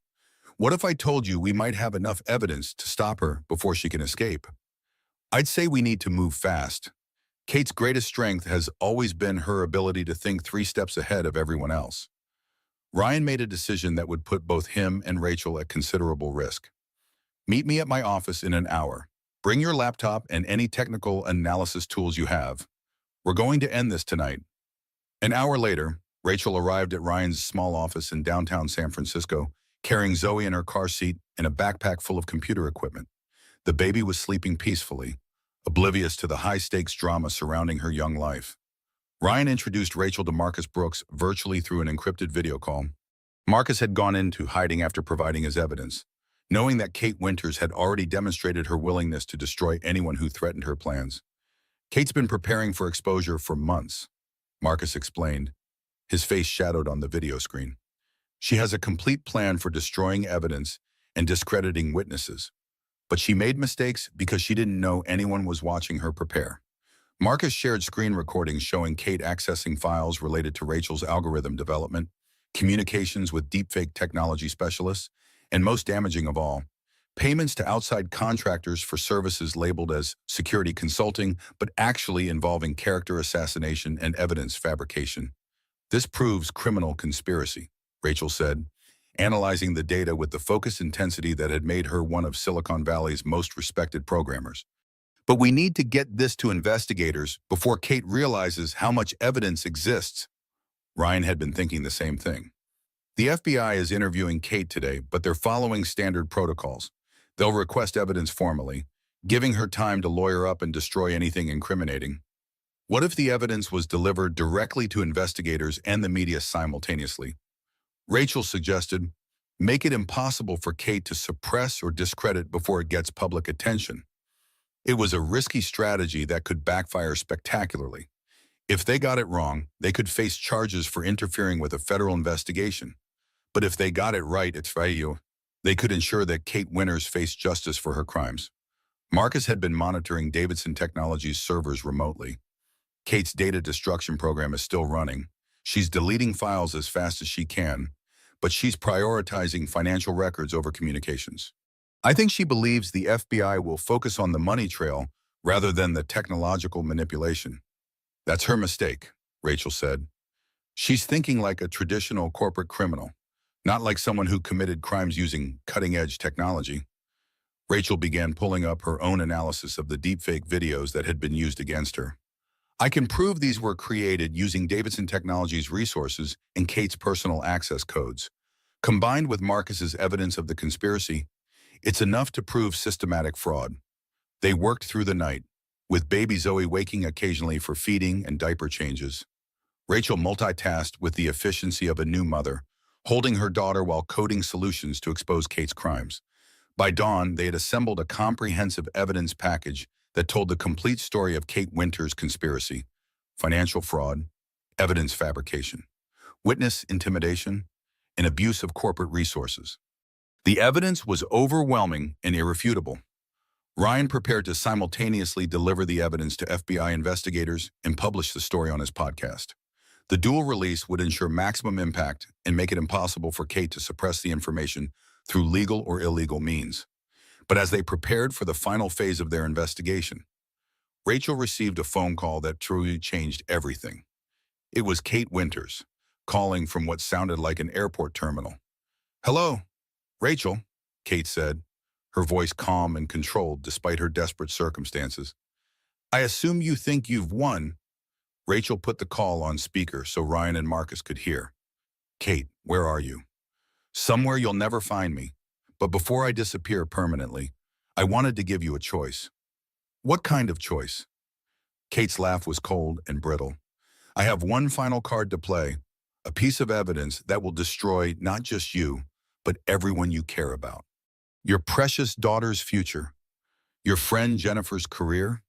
"What if I told you we might have enough evidence to stop her before she can escape?" "I'd say we need to move fast. Kate's greatest strength has always been her ability to think 3 steps ahead of everyone else." Ryan made a decision that would put both him and Rachel at considerable risk. "Meet me at my office in an hour. Bring your laptop and any technical analysis tools you have. We're going to end this tonight." An hour later, Rachel arrived at Ryan's small office in downtown San Francisco, carrying Zoe in her car seat and a backpack full of computer equipment. The baby was sleeping peacefully, oblivious to the high-stakes drama surrounding her young life. Ryan introduced Rachel to Marcus Brooks virtually through an encrypted video call. Marcus had gone into hiding after providing his evidence, knowing that Kate Winters had already demonstrated her willingness to destroy anyone who threatened her plans. "Kate's been preparing for exposure for months," Marcus explained, his face shadowed on the video screen. "She has a complete plan for destroying evidence and discrediting witnesses. But she made mistakes because she didn't know anyone was watching her prepare." Marcus shared screen recordings showing Kate accessing files related to Rachel's algorithm development, communications with deepfake technology specialists, And most damaging of all, payments to outside contractors for services labeled as security consulting, but actually involving character assassination and evidence fabrication. This proves criminal conspiracy, Rachel said, analyzing the data with the focused intensity that had made her one of Silicon Valley's most respected programmers. But we need to get this to investigators before Kate realizes how much evidence exists. Ryan had been thinking the same thing. The FBI is interviewing Kate today, but they're following standard protocols. They'll request evidence formally, giving her time to lawyer up and destroy anything incriminating. What if the evidence was delivered directly to investigators and the media simultaneously? Rachel suggested, make it impossible for Kate to suppress or discredit before it gets public attention. It was a risky strategy that could backfire spectacularly. If they got it wrong, they could face charges for interfering with a federal investigation. But if they got it right, they could ensure that Kate Winters faced justice for her crimes. Marcus had been monitoring Davidson Technologies' servers remotely. Kate's data destruction program is still running. She's deleting files as fast as she can, but she's prioritizing financial records over communications. I think she believes the FBI will focus on the money trail rather than the technological manipulation. That's her mistake, Rachel said. She's thinking like a traditional corporate criminal, not like someone who committed crimes using cutting-edge technology. Rachel began pulling up her own analysis of the deepfake videos that had been used against her. I can prove these were created using Davidson Technologies' resources and Kate's personal access codes. Combined with Marcus's evidence of the conspiracy, it's enough to prove systematic fraud. They worked through the night, with baby Zoe waking occasionally for feeding and diaper changes. Rachel multitasked with the efficiency of a new mother, holding her daughter while coding solutions to expose Kate's crimes. By dawn, they had assembled a comprehensive evidence package that told the complete story of Kate Winters' conspiracy: financial fraud, evidence fabrication, witness intimidation, and abuse of corporate resources. The evidence was overwhelming and irrefutable. Ryan prepared to simultaneously deliver the evidence to FBI investigators and publish the story on his podcast. The dual release would ensure maximum impact and make it impossible for Kate to suppress the information through legal or illegal means. But as they prepared for the final phase of their investigation, Rachel received a phone call that truly changed everything. It was Kate Winters, calling from what sounded like an airport terminal. "Hello, Rachel," Kate said, her voice calm and controlled despite her desperate circumstances. "I assume you think you've won." Rachel put the call on speaker so Ryan and Marcus could hear. "Kate, where are you?" "Somewhere you'll never find me. But before I disappear permanently, I wanted to give you a choice." "What kind of choice?" Kate's laugh was cold and brittle. "I have one final card to play, a piece of evidence that will destroy not just you, but everyone you care about. Your precious daughter's future, your friend Jennifer's career,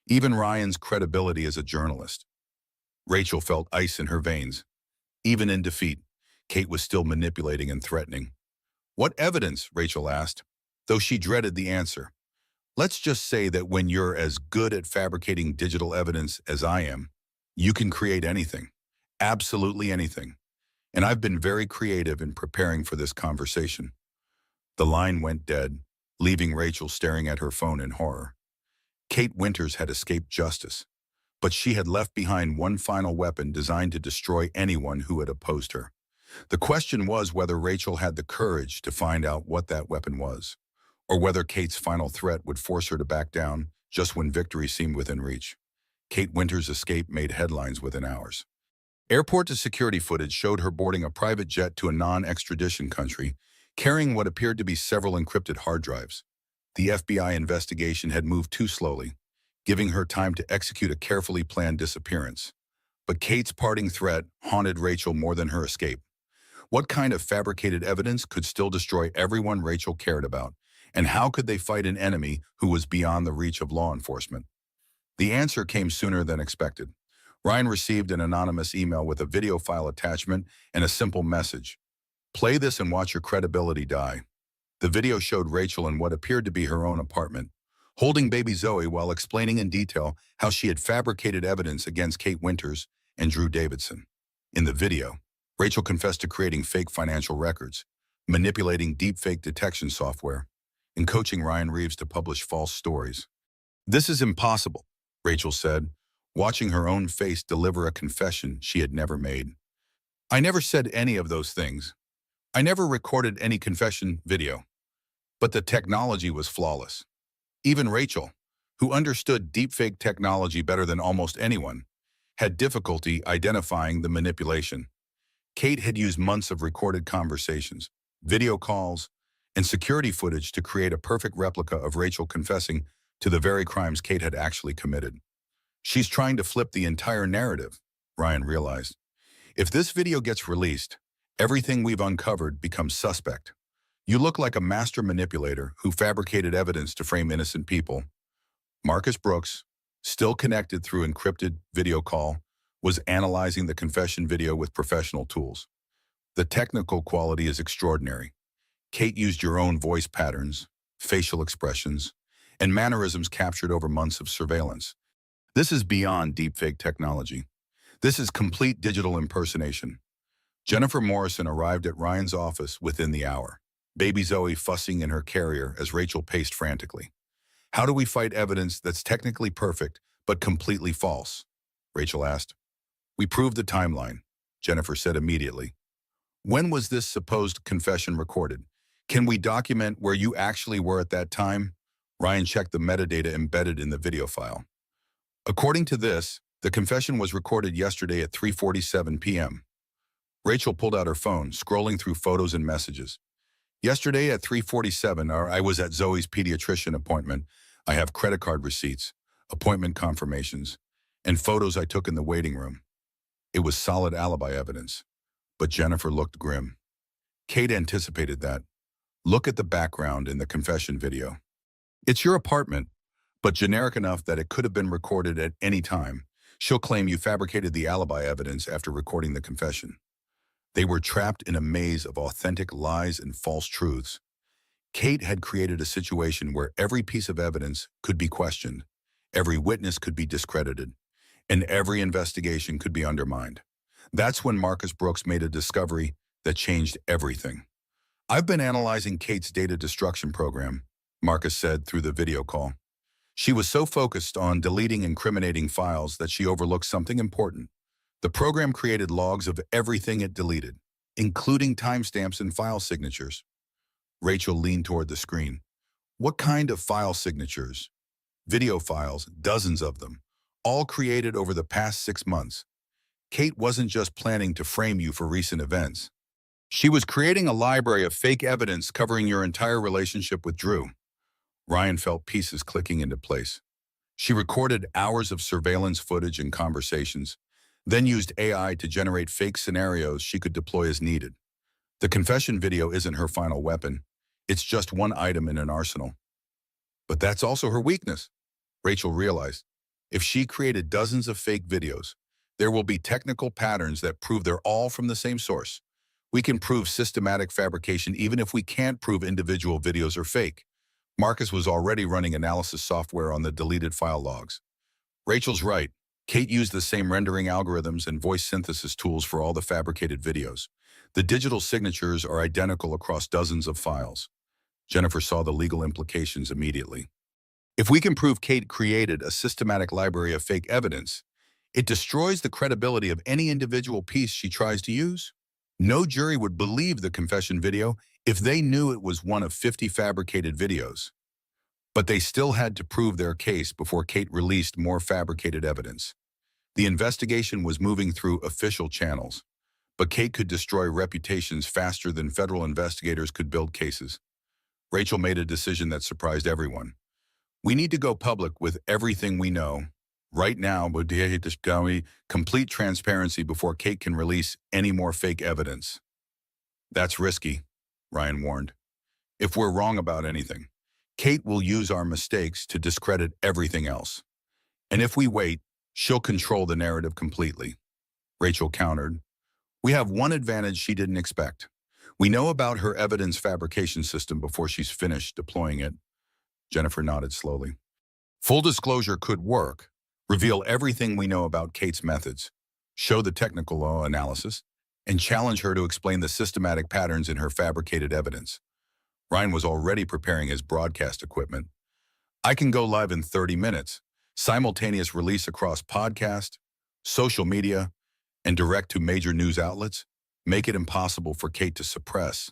even Ryan's credibility as a journalist." Rachel felt ice in her veins. Even in defeat, Kate was still manipulating and threatening. "What evidence?" Rachel asked, though she dreaded the answer. "Let's just say that when you're as good at fabricating digital evidence as I am, you can create anything, absolutely anything. And I've been very creative in preparing for this conversation." The line went dead, leaving Rachel staring at her phone in horror. Kate Winters had escaped justice, but she had left behind one final weapon designed to destroy anyone who had opposed her. The question was whether Rachel had the courage to find out what that weapon was, or whether Kate's final threat would force her to back down just when victory seemed within reach. Kate Winters' escape made headlines within hours. Airport-to-security footage showed her boarding a private jet to a non-extradition country, carrying what appeared to be several encrypted hard drives. The FBI investigation had moved too slowly, giving her time to execute a carefully planned disappearance. But Kate's parting threat haunted Rachel more than her escape. What kind of fabricated evidence could still destroy everyone Rachel cared about? And how could they fight an enemy who was beyond the reach of law enforcement? The answer came sooner than expected. Ryan received an anonymous email with a video file attachment and a simple message: "Play this and watch your credibility die." The video showed Rachel in what appeared to be her own apartment, holding baby Zoe while explaining in detail how she had fabricated evidence against Kate Winters and Drew Davidson. In the video, Rachel confessed to creating fake financial records, manipulating deepfake detection software, and coaching Ryan Reeves to publish false stories. "This is impossible," Rachel said, watching her own face deliver a confession she had never made. "I never said any of those things. I never recorded any confession video." But the technology was flawless. Even Rachel, who understood deepfake technology better than almost anyone, had difficulty identifying the manipulation. Kate had used months of recorded conversations, video calls, and security footage to create a perfect replica of Rachel confessing to the very crimes Kate had actually committed. "She's trying to flip the entire narrative," Ryan realized. "If this video gets released, everything we've uncovered becomes suspect. You look like a master manipulator who fabricated evidence to frame innocent people." Marcus Brooks, still connected through encrypted video call, was analyzing the confession video with professional tools. "The technical quality is extraordinary. Kate used your own voice patterns, facial expressions, and mannerisms captured over months of surveillance. This is beyond deepfake technology. This is complete digital impersonation." Jennifer Morrison arrived at Ryan's office within the hour, baby Zoe fussing in her carrier as Rachel paced frantically. "How do we fight evidence that's technically perfect but completely false?" Rachel asked. "We proved the timeline," Jennifer said immediately. "When was this supposed confession recorded? Can we document where you actually were at that time?" Ryan checked the metadata embedded in the video file. "According to this, the confession was recorded yesterday at 3:47 p.m. Rachel pulled out her phone, scrolling through photos and messages. "Yesterday at 3:47, I was at Zoe's pediatrician appointment. I have credit card receipts, appointment confirmations, and photos I took in the waiting room." It was solid alibi evidence, but Jennifer looked grim. Kate anticipated that. "Look at the background in the confession video. It's your apartment, but generic enough that it could have been recorded at any time. She'll claim you fabricated the alibi evidence after recording the confession." They were trapped in a maze of authentic lies and false truths. Kate had created a situation where every piece of evidence could be questioned, every witness could be discredited, and every investigation could be undermined. That's when Marcus Brooks made a discovery that changed everything. "I've been analyzing Kate's data destruction program," Marcus said through the video call. "She was so focused on deleting incriminating files that she overlooked something important. The program created logs of everything it deleted, including timestamps and file signatures." Rachel leaned toward the screen. "What kind of file signatures?" "Video files, dozens of them, all created over the past 6 months. Kate wasn't just planning to frame you for recent events. She was creating a library of fake evidence covering your entire relationship with Drew." Ryan felt pieces clicking into place. "She recorded hours of surveillance footage and conversations, then used AI to generate fake scenarios she could deploy as needed. The confession video isn't her final weapon. It's just one item in an arsenal." "But that's also her weakness," Rachel realized. "If she created dozens of fake videos, there will be technical patterns that prove they're all from the same source. We can prove systematic fabrication even if we can't prove individual videos are fake." Marcus was already running analysis software on the deleted file logs. Rachel's right. Kate used the same rendering algorithms and voice synthesis tools for all the fabricated videos. The digital signatures are identical across dozens of files. Jennifer saw the legal implications immediately. If we can prove Kate created a systematic library of fake evidence, it destroys the credibility of any individual piece she tries to use. No jury would believe the confession video if they knew it was one of 50 fabricated videos. But they still had to prove their case before Kate released more fabricated evidence. The investigation was moving through official channels, but Kate could destroy reputations faster than federal investigators could build cases. Rachel made a decision that surprised everyone. "We need to go public with everything we know. Right now, but complete transparency before Kate can release any more fake evidence." "That's risky," Ryan warned. "If we're wrong about anything, Kate will use our mistakes to discredit everything else. And if we wait, she'll control the narrative completely." Rachel countered. "We have one advantage she didn't expect. We know about her evidence fabrication system before she's finished deploying it." Jennifer nodded slowly. "Full disclosure could work. Reveal everything we know about Kate's methods. Show the technical analysis. and challenge her to explain the systematic patterns in her fabricated evidence. Ryan was already preparing his broadcast equipment. I can go live in 30 minutes, simultaneous release across podcast, social media, and direct to major news outlets, make it impossible for Kate to suppress.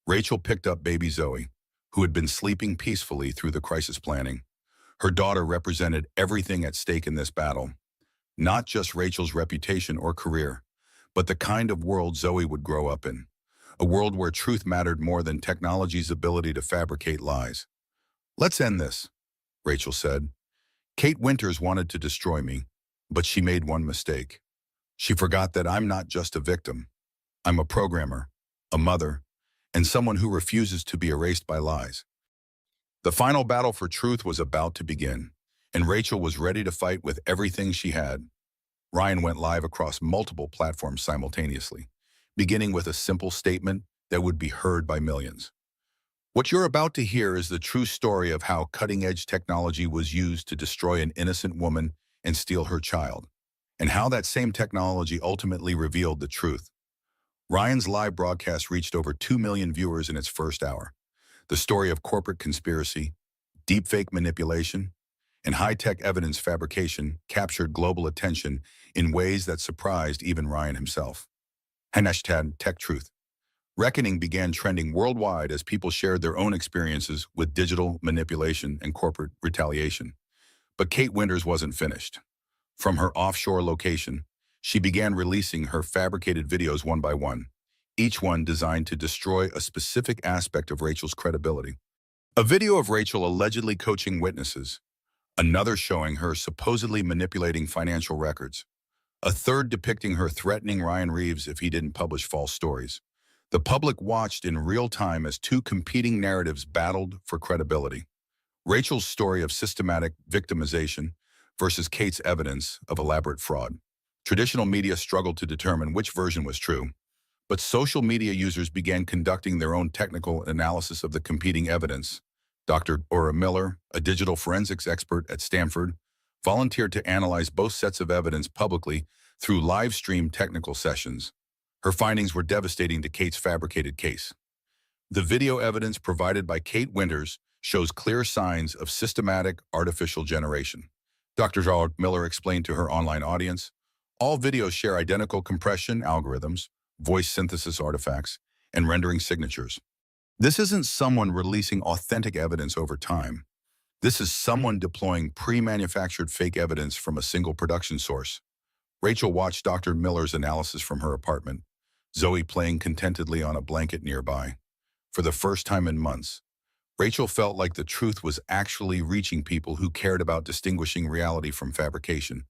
Rachel picked up baby Zoe, who had been sleeping peacefully through the crisis planning. Her daughter represented everything at stake in this battle, not just Rachel's reputation or career, but the kind of world Zoe would grow up in, a world where truth mattered more than technology's ability to fabricate lies. "Let's end this," Rachel said. "Kate Winters wanted to destroy me, but she made one mistake. She forgot that I'm not just a victim. I'm a programmer, a mother, and someone who refuses to be erased by lies." The final battle for truth was about to begin, and Rachel was ready to fight with everything she had. Ryan went live across multiple platforms simultaneously, beginning with a simple statement that would be heard by millions. What you're about to hear is the true story of how cutting-edge technology was used to destroy an innocent woman and steal her child, and how that same technology ultimately revealed the truth. Ryan's live broadcast reached over 2 million viewers in its first hour. The story of corporate conspiracy, deepfake manipulation, and high-tech evidence fabrication captured global attention in ways that surprised even Ryan himself. Hashtag #TechTruth. Reckoning began trending worldwide as people shared their own experiences with digital manipulation and corporate retaliation. But Kate Winters wasn't finished. From her offshore location, she began releasing her fabricated videos one by one, each one designed to destroy a specific aspect of Rachel's credibility. A video of Rachel allegedly coaching witnesses, another showing her supposedly manipulating financial records, a third depicting her threatening Ryan Reeves if he didn't publish false stories. The public watched in real time as two competing narratives battled for credibility. Rachel's story of systematic victimization versus Kate's evidence of elaborate fraud. Traditional media struggled to determine which version was true, but social media users began conducting their own technical analysis of the competing evidence. Dr. Ora Miller, a digital forensics expert at Stanford, volunteered to analyze both sets of evidence publicly through live-stream technical sessions. Her findings were devastating to Kate's fabricated case. The video evidence provided by Kate Winters shows clear signs of systematic artificial generation. Dr. Miller explained to her online audience, all videos share identical compression algorithms, voice synthesis artifacts, and rendering signatures. This isn't someone releasing authentic evidence over time. This is someone deploying pre-manufactured fake evidence from a single production source. Rachel watched Dr. Miller's analysis from her apartment, Zoe playing contentedly on a blanket nearby. For the first time in months, Rachel felt like the truth was actually reaching people who cared about distinguishing reality from fabrication.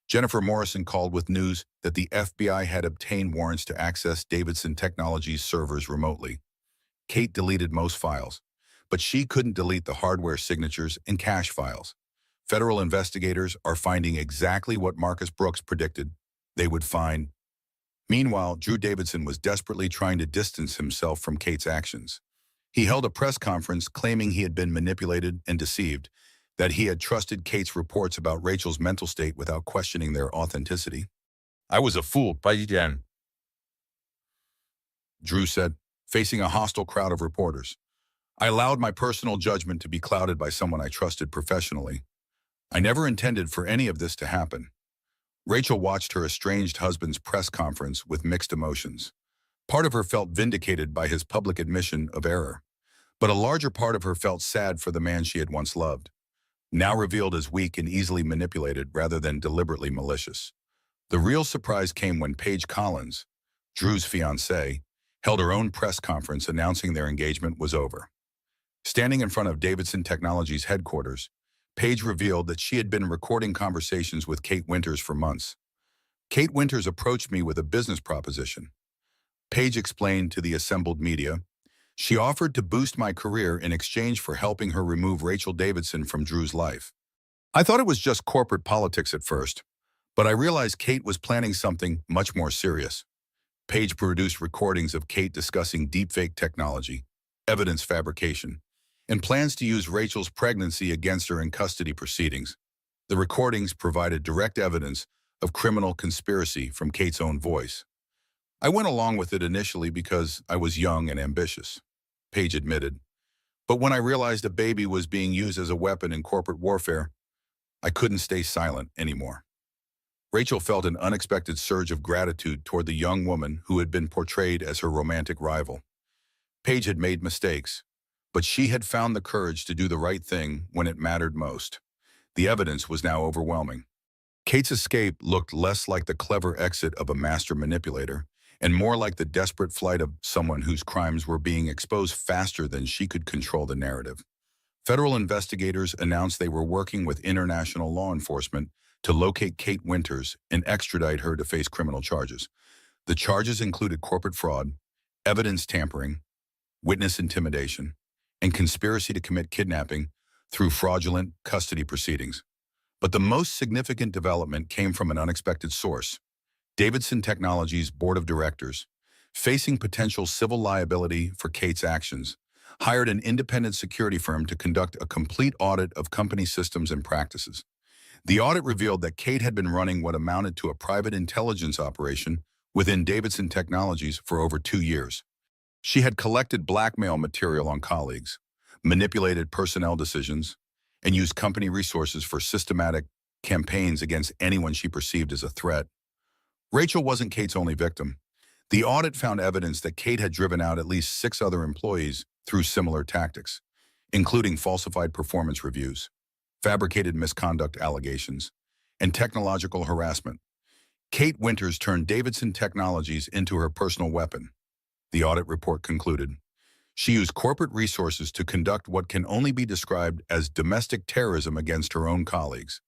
Jennifer Morrison called with news that the FBI had obtained warrants to access Davidson Technologies' servers remotely. Kate deleted most files, but she couldn't delete the hardware signatures and cache files. Federal investigators are finding exactly what Marcus Brooks predicted they would find. Meanwhile, Drew Davidson was desperately trying to distance himself from Kate's actions. He held a press conference claiming he had been manipulated and deceived, that he had trusted Kate's reports about Rachel's mental state without questioning their authenticity. "I was a fool by then," Drew said, facing a hostile crowd of reporters. "I allowed my personal judgment to be clouded by someone I trusted professionally. I never intended for any of this to happen." Rachel watched her estranged husband's press conference with mixed emotions. Part of her felt vindicated by his public admission of error, but a larger part of her felt sad for the man she had once loved, now revealed as weak and easily manipulated rather than deliberately malicious. The real surprise came when Paige Collins, Drew's fiancée, held her own press conference announcing their engagement was over. Standing in front of Davidson Technologies headquarters, Paige revealed that she had been recording conversations with Kate Winters for months. "Kate Winters approached me with a business proposition," Paige explained to the assembled media. "She offered to boost my career in exchange for helping her remove Rachel Davidson from Drew's life. I thought it was just corporate politics at first, but I realized Kate was planning something much more serious." Paige produced recordings of Kate discussing deepfake technology, evidence fabrication, and plans to use Rachel's pregnancy against her in custody proceedings. The recordings provided direct evidence of criminal conspiracy from Kate's own voice. I went along with it initially because I was young and ambitious, Page admitted. But when I realized a baby was being used as a weapon in corporate warfare, I couldn't stay silent anymore. Rachel felt an unexpected surge of gratitude toward the young woman who had been portrayed as her romantic rival. Paige had made mistakes, but she had found the courage to do the right thing when it mattered most. The evidence was now overwhelming. Kate's escape looked less like the clever exit of a master manipulator and more like the desperate flight of someone whose crimes were being exposed faster than she could control the narrative. Federal investigators announced they were working with international law enforcement to locate Kate Winters and extradite her to face criminal charges. The charges included corporate fraud, evidence tampering, witness intimidation, and conspiracy to commit kidnapping through fraudulent custody proceedings. But the most significant development came from an unexpected source. Davidson Technologies' board of directors, facing potential civil liability for Kate's actions, hired an independent security firm to conduct a complete audit of company systems and practices. The audit revealed that Kate had been running what amounted to a private intelligence operation within Davidson Technologies for over 2 years. She had collected blackmail material on colleagues, manipulated personnel decisions, and used company resources for systematic campaigns against anyone she perceived as a threat. Rachel wasn't Kate's only victim. The audit found evidence that Kate had driven out at least 6 other employees through similar tactics, including falsified performance reviews, fabricated misconduct allegations, and technological harassment. Kate Winters turned Davidson Technologies into her personal weapon, the audit report concluded. She used corporate resources to conduct what can only be described as domestic terrorism against her own colleagues.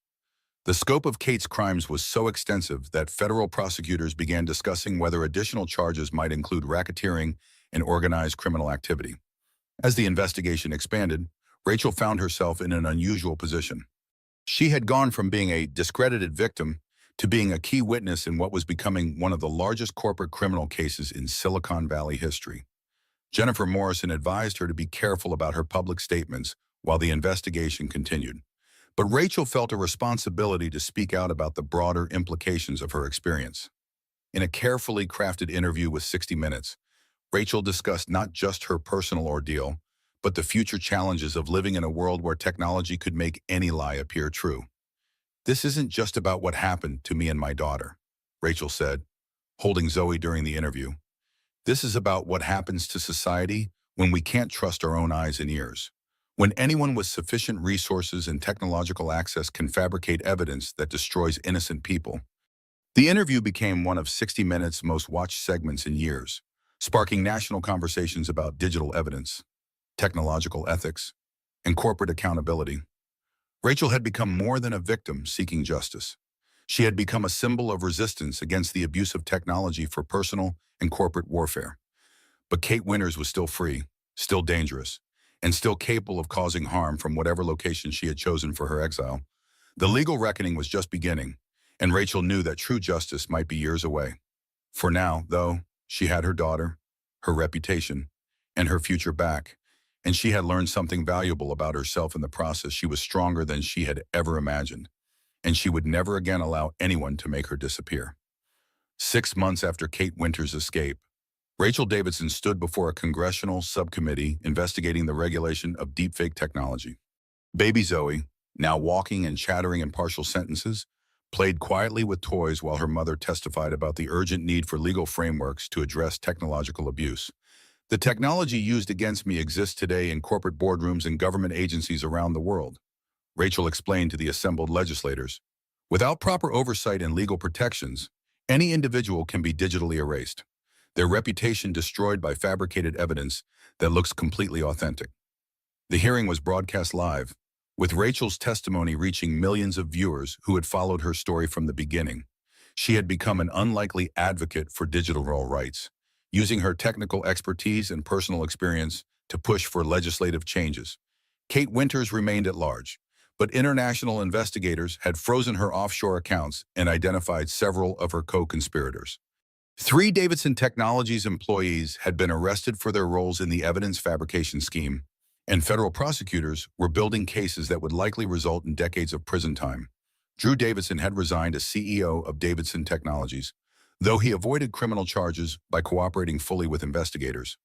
The scope of Kate's crimes was so extensive that federal prosecutors began discussing whether additional charges might include racketeering and organized criminal activity. As the investigation expanded, Rachel found herself in an unusual position. She had gone from being a discredited victim to being a key witness in what was becoming one of the largest corporate criminal cases in Silicon Valley history. Jennifer Morrison advised her to be careful about her public statements while the investigation continued. But Rachel felt a responsibility to speak out about the broader implications of her experience. In a carefully crafted interview with 60 Minutes, Rachel discussed not just her personal ordeal, but the future challenges of living in a world where technology could make any lie appear true. "This isn't just about what happened to me and my daughter," Rachel said, holding Zoe during the interview. "This is about what happens to society when we can't trust our own eyes and ears. When anyone with sufficient resources and technological access can fabricate evidence that destroys innocent people." The interview became one of 60 Minutes' most watched segments in years, sparking national conversations about digital evidence, technological ethics, and corporate accountability. Rachel had become more than a victim seeking justice. She had become a symbol of resistance against the abuse of technology for personal and corporate warfare. But Kate Winters was still free, still dangerous, and still capable of causing harm from whatever location she had chosen for her exile. The legal reckoning was just beginning, and Rachel knew that true justice might be years away. For now, though, she had her daughter, her reputation, and her future back, and she had learned something valuable about herself in the process. She was stronger than she had ever imagined, and she would never again allow anyone to make her disappear. 6 months after Kate Winters' escape, Rachel Davidson stood before a congressional subcommittee investigating the regulation of deepfake technology. Baby Zoe, now walking and chattering in partial sentences, played quietly with toys while her mother testified about the urgent need for legal frameworks to address technological abuse. "The technology used against me exists today in corporate boardrooms and government agencies around the world," Rachel explained to the assembled legislators. "Without proper oversight and legal protections, any individual can be digitally erased, their reputation destroyed by fabricated evidence that looks completely authentic." The hearing was broadcast live, with Rachel's testimony reaching millions of viewers who had followed her story from the beginning. She had become an unlikely advocate for digital rights, using her technical expertise and personal experience to push for legislative changes. Kate Winters remained at large, but international investigators had frozen her offshore accounts and identified several of her co-conspirators. 3 Davidson Technologies employees had been arrested for their roles in the evidence fabrication scheme, and federal prosecutors were building cases that would likely result in decades of prison time. Drew Davidson had resigned as CEO of Davidson Technologies, though he avoided criminal charges by cooperating fully with investigators.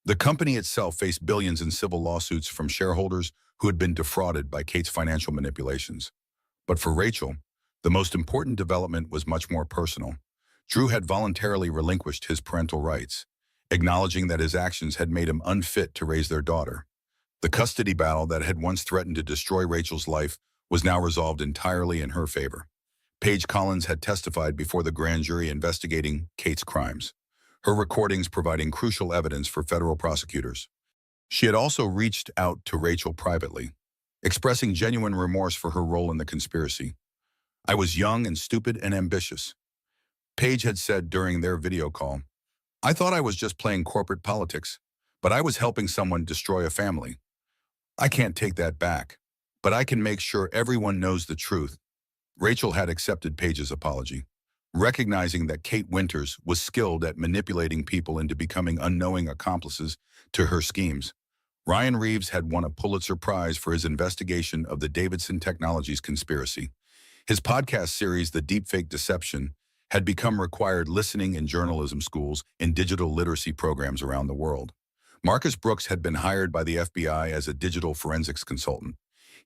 The company itself faced billions in civil lawsuits from shareholders who had been defrauded by Kate's financial manipulations. But for Rachel, the most important development was much more personal. Drew had voluntarily relinquished his parental rights, acknowledging that his actions had made him unfit to raise their daughter. The custody battle that had once threatened to destroy Rachel's life was now resolved entirely in her favor. Paige Collins had testified before the grand jury investigating Kate's crimes, her recordings providing crucial evidence for federal prosecutors. She had also reached out to Rachel privately, expressing genuine remorse for her role in the conspiracy. "I was young and stupid and ambitious," Paige had said during their video call. "I thought I was just playing corporate politics, but I was helping someone destroy a family. I can't take that back, but I can make sure everyone knows the truth." Rachel had accepted Paige's apology, recognizing that Kate Winters was skilled at manipulating people into becoming unknowing accomplices to her schemes. Ryan Reeves had won a Pulitzer Prize for his investigation of the Davidson Technologies conspiracy. His podcast series, The Deepfake Deception, had become required listening in journalism schools and digital literacy programs around the world. Marcus Brooks had been hired by the FBI as a digital forensics consultant,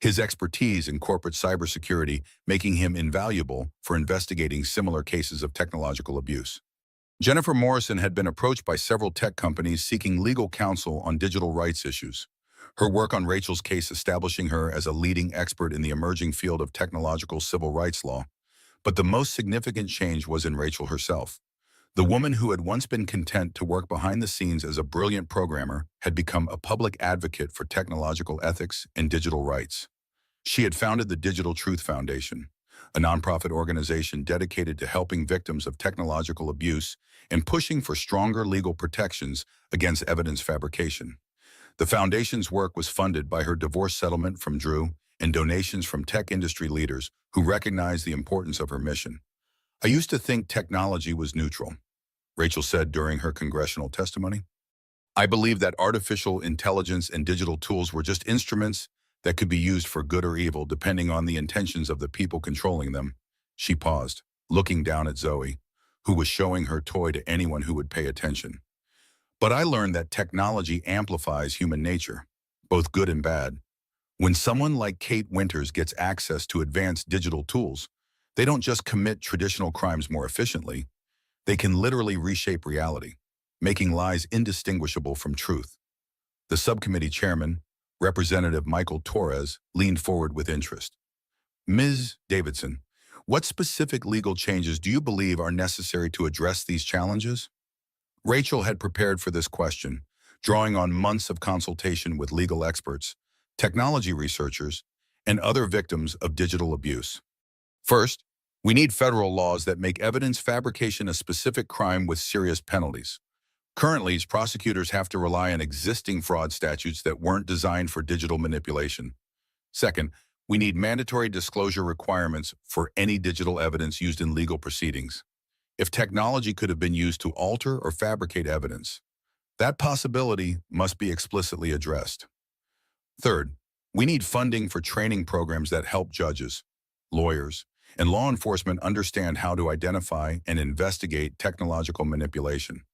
his expertise in corporate cybersecurity making him invaluable for investigating similar cases of technological abuse. Jennifer Morrison had been approached by several tech companies seeking legal counsel on digital rights issues. Her work on Rachel's case establishing her as a leading expert in the emerging field of technological civil rights law. But the most significant change was in Rachel herself. The woman who had once been content to work behind the scenes as a brilliant programmer had become a public advocate for technological ethics and digital rights. She had founded the Digital Truth Foundation, a nonprofit organization dedicated to helping victims of technological abuse and pushing for stronger legal protections against evidence fabrication. The foundation's work was funded by her divorce settlement from Drew and donations from tech industry leaders who recognized the importance of her mission. "I used to think technology was neutral," Rachel said during her congressional testimony. "I believed that artificial intelligence and digital tools were just instruments that could be used for good or evil depending on the intentions of the people controlling them." She paused, looking down at Zoe, who was showing her toy to anyone who would pay attention. "But I learned that technology amplifies human nature, both good and bad. When someone like Kate Winters gets access to advanced digital tools, they don't just commit traditional crimes more efficiently, they can literally reshape reality, making lies indistinguishable from truth." The subcommittee chairman, Representative Michael Torres, leaned forward with interest. "Ms. Davidson, what specific legal changes do you believe are necessary to address these challenges?" Rachel had prepared for this question, drawing on months of consultation with legal experts, technology researchers, and other victims of digital abuse. "First, we need federal laws that make evidence fabrication a specific crime with serious penalties. Currently, prosecutors have to rely on existing fraud statutes that weren't designed for digital manipulation. Second, we need mandatory disclosure requirements for any digital evidence used in legal proceedings. If technology could have been used to alter or fabricate evidence, that possibility must be explicitly addressed. Third, we need funding for training programs that help judges, lawyers, and law enforcement understand how to identify and investigate technological manipulation.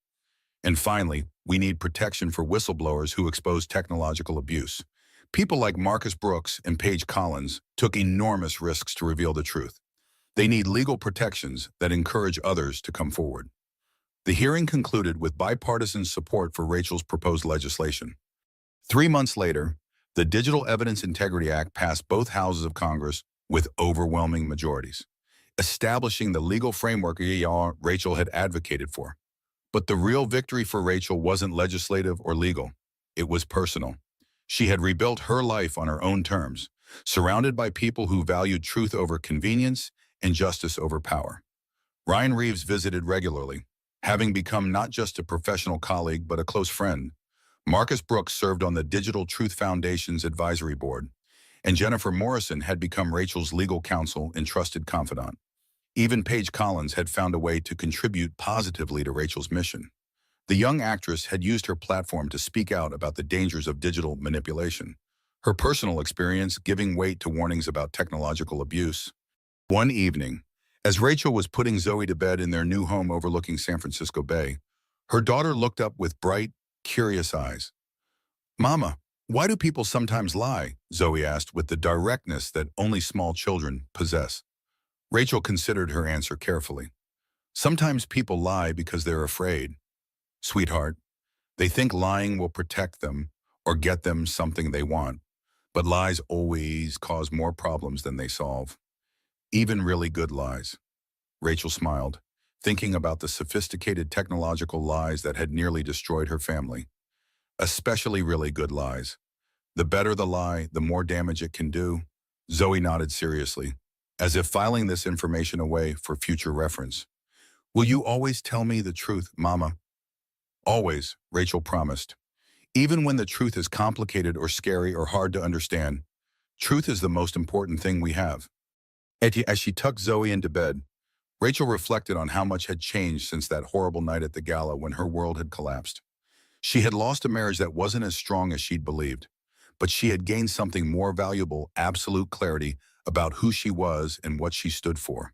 And finally, we need protection for whistleblowers who expose technological abuse. People like Marcus Brooks and Paige Collins took enormous risks to reveal the truth. They need legal protections that encourage others to come forward. The hearing concluded with bipartisan support for Rachel's proposed legislation. 3 months later, the Digital Evidence Integrity Act passed both houses of Congress with overwhelming majorities, establishing the legal framework Rachel had advocated for. But the real victory for Rachel wasn't legislative or legal. It was personal. She had rebuilt her life on her own terms, surrounded by people who valued truth over convenience and justice over power. Ryan Reeves visited regularly, having become not just a professional colleague but a close friend. Marcus Brooks served on the Digital Truth Foundation's advisory board, and Jennifer Morrison had become Rachel's legal counsel and trusted confidant. Even Paige Collins had found a way to contribute positively to Rachel's mission. The young actress had used her platform to speak out about the dangers of digital manipulation, her personal experience giving weight to warnings about technological abuse. One evening, As Rachel was putting Zoe to bed in their new home overlooking San Francisco Bay, her daughter looked up with bright, curious eyes. "Mama, why do people sometimes lie?" Zoe asked with the directness that only small children possess. Rachel considered her answer carefully. "Sometimes people lie because they're afraid. Sweetheart, they think lying will protect them or get them something they want. But lies always cause more problems than they solve. Even really good lies." Rachel smiled, thinking about the sophisticated technological lies that had nearly destroyed her family. Especially really good lies. The better the lie, the more damage it can do. Zoe nodded seriously, as if filing this information away for future reference. "Will you always tell me the truth, Mama?" "Always," Rachel promised. "Even when the truth is complicated or scary or hard to understand, truth is the most important thing we have." As she tucked Zoe into bed, Rachel reflected on how much had changed since that horrible night at the gala when her world had collapsed. She had lost a marriage that wasn't as strong as she'd believed, but she had gained something more valuable: absolute clarity about who she was and what she stood for.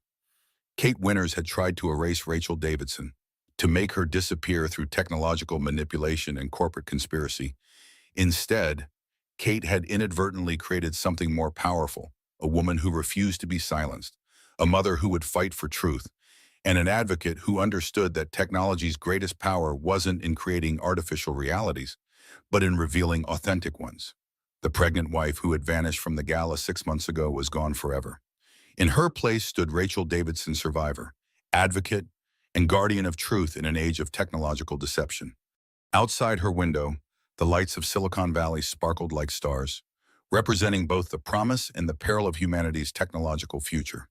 Kate Winters had tried to erase Rachel Davidson, to make her disappear through technological manipulation and corporate conspiracy. Instead, Kate had inadvertently created something more powerful: a woman who refused to be silenced, a mother who would fight for truth, and an advocate who understood that technology's greatest power wasn't in creating artificial realities, but in revealing authentic ones. The pregnant wife who had vanished from the gala 6 months ago was gone forever. In her place stood Rachel Davidson, survivor, advocate, and guardian of truth in an age of technological deception. Outside her window, the lights of Silicon Valley sparkled like stars, representing both the promise and the peril of humanity's technological future.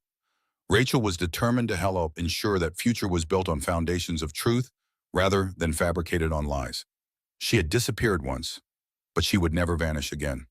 Rachel was determined to help ensure that future was built on foundations of truth rather than fabricated on lies. She had disappeared once, but she would never vanish again.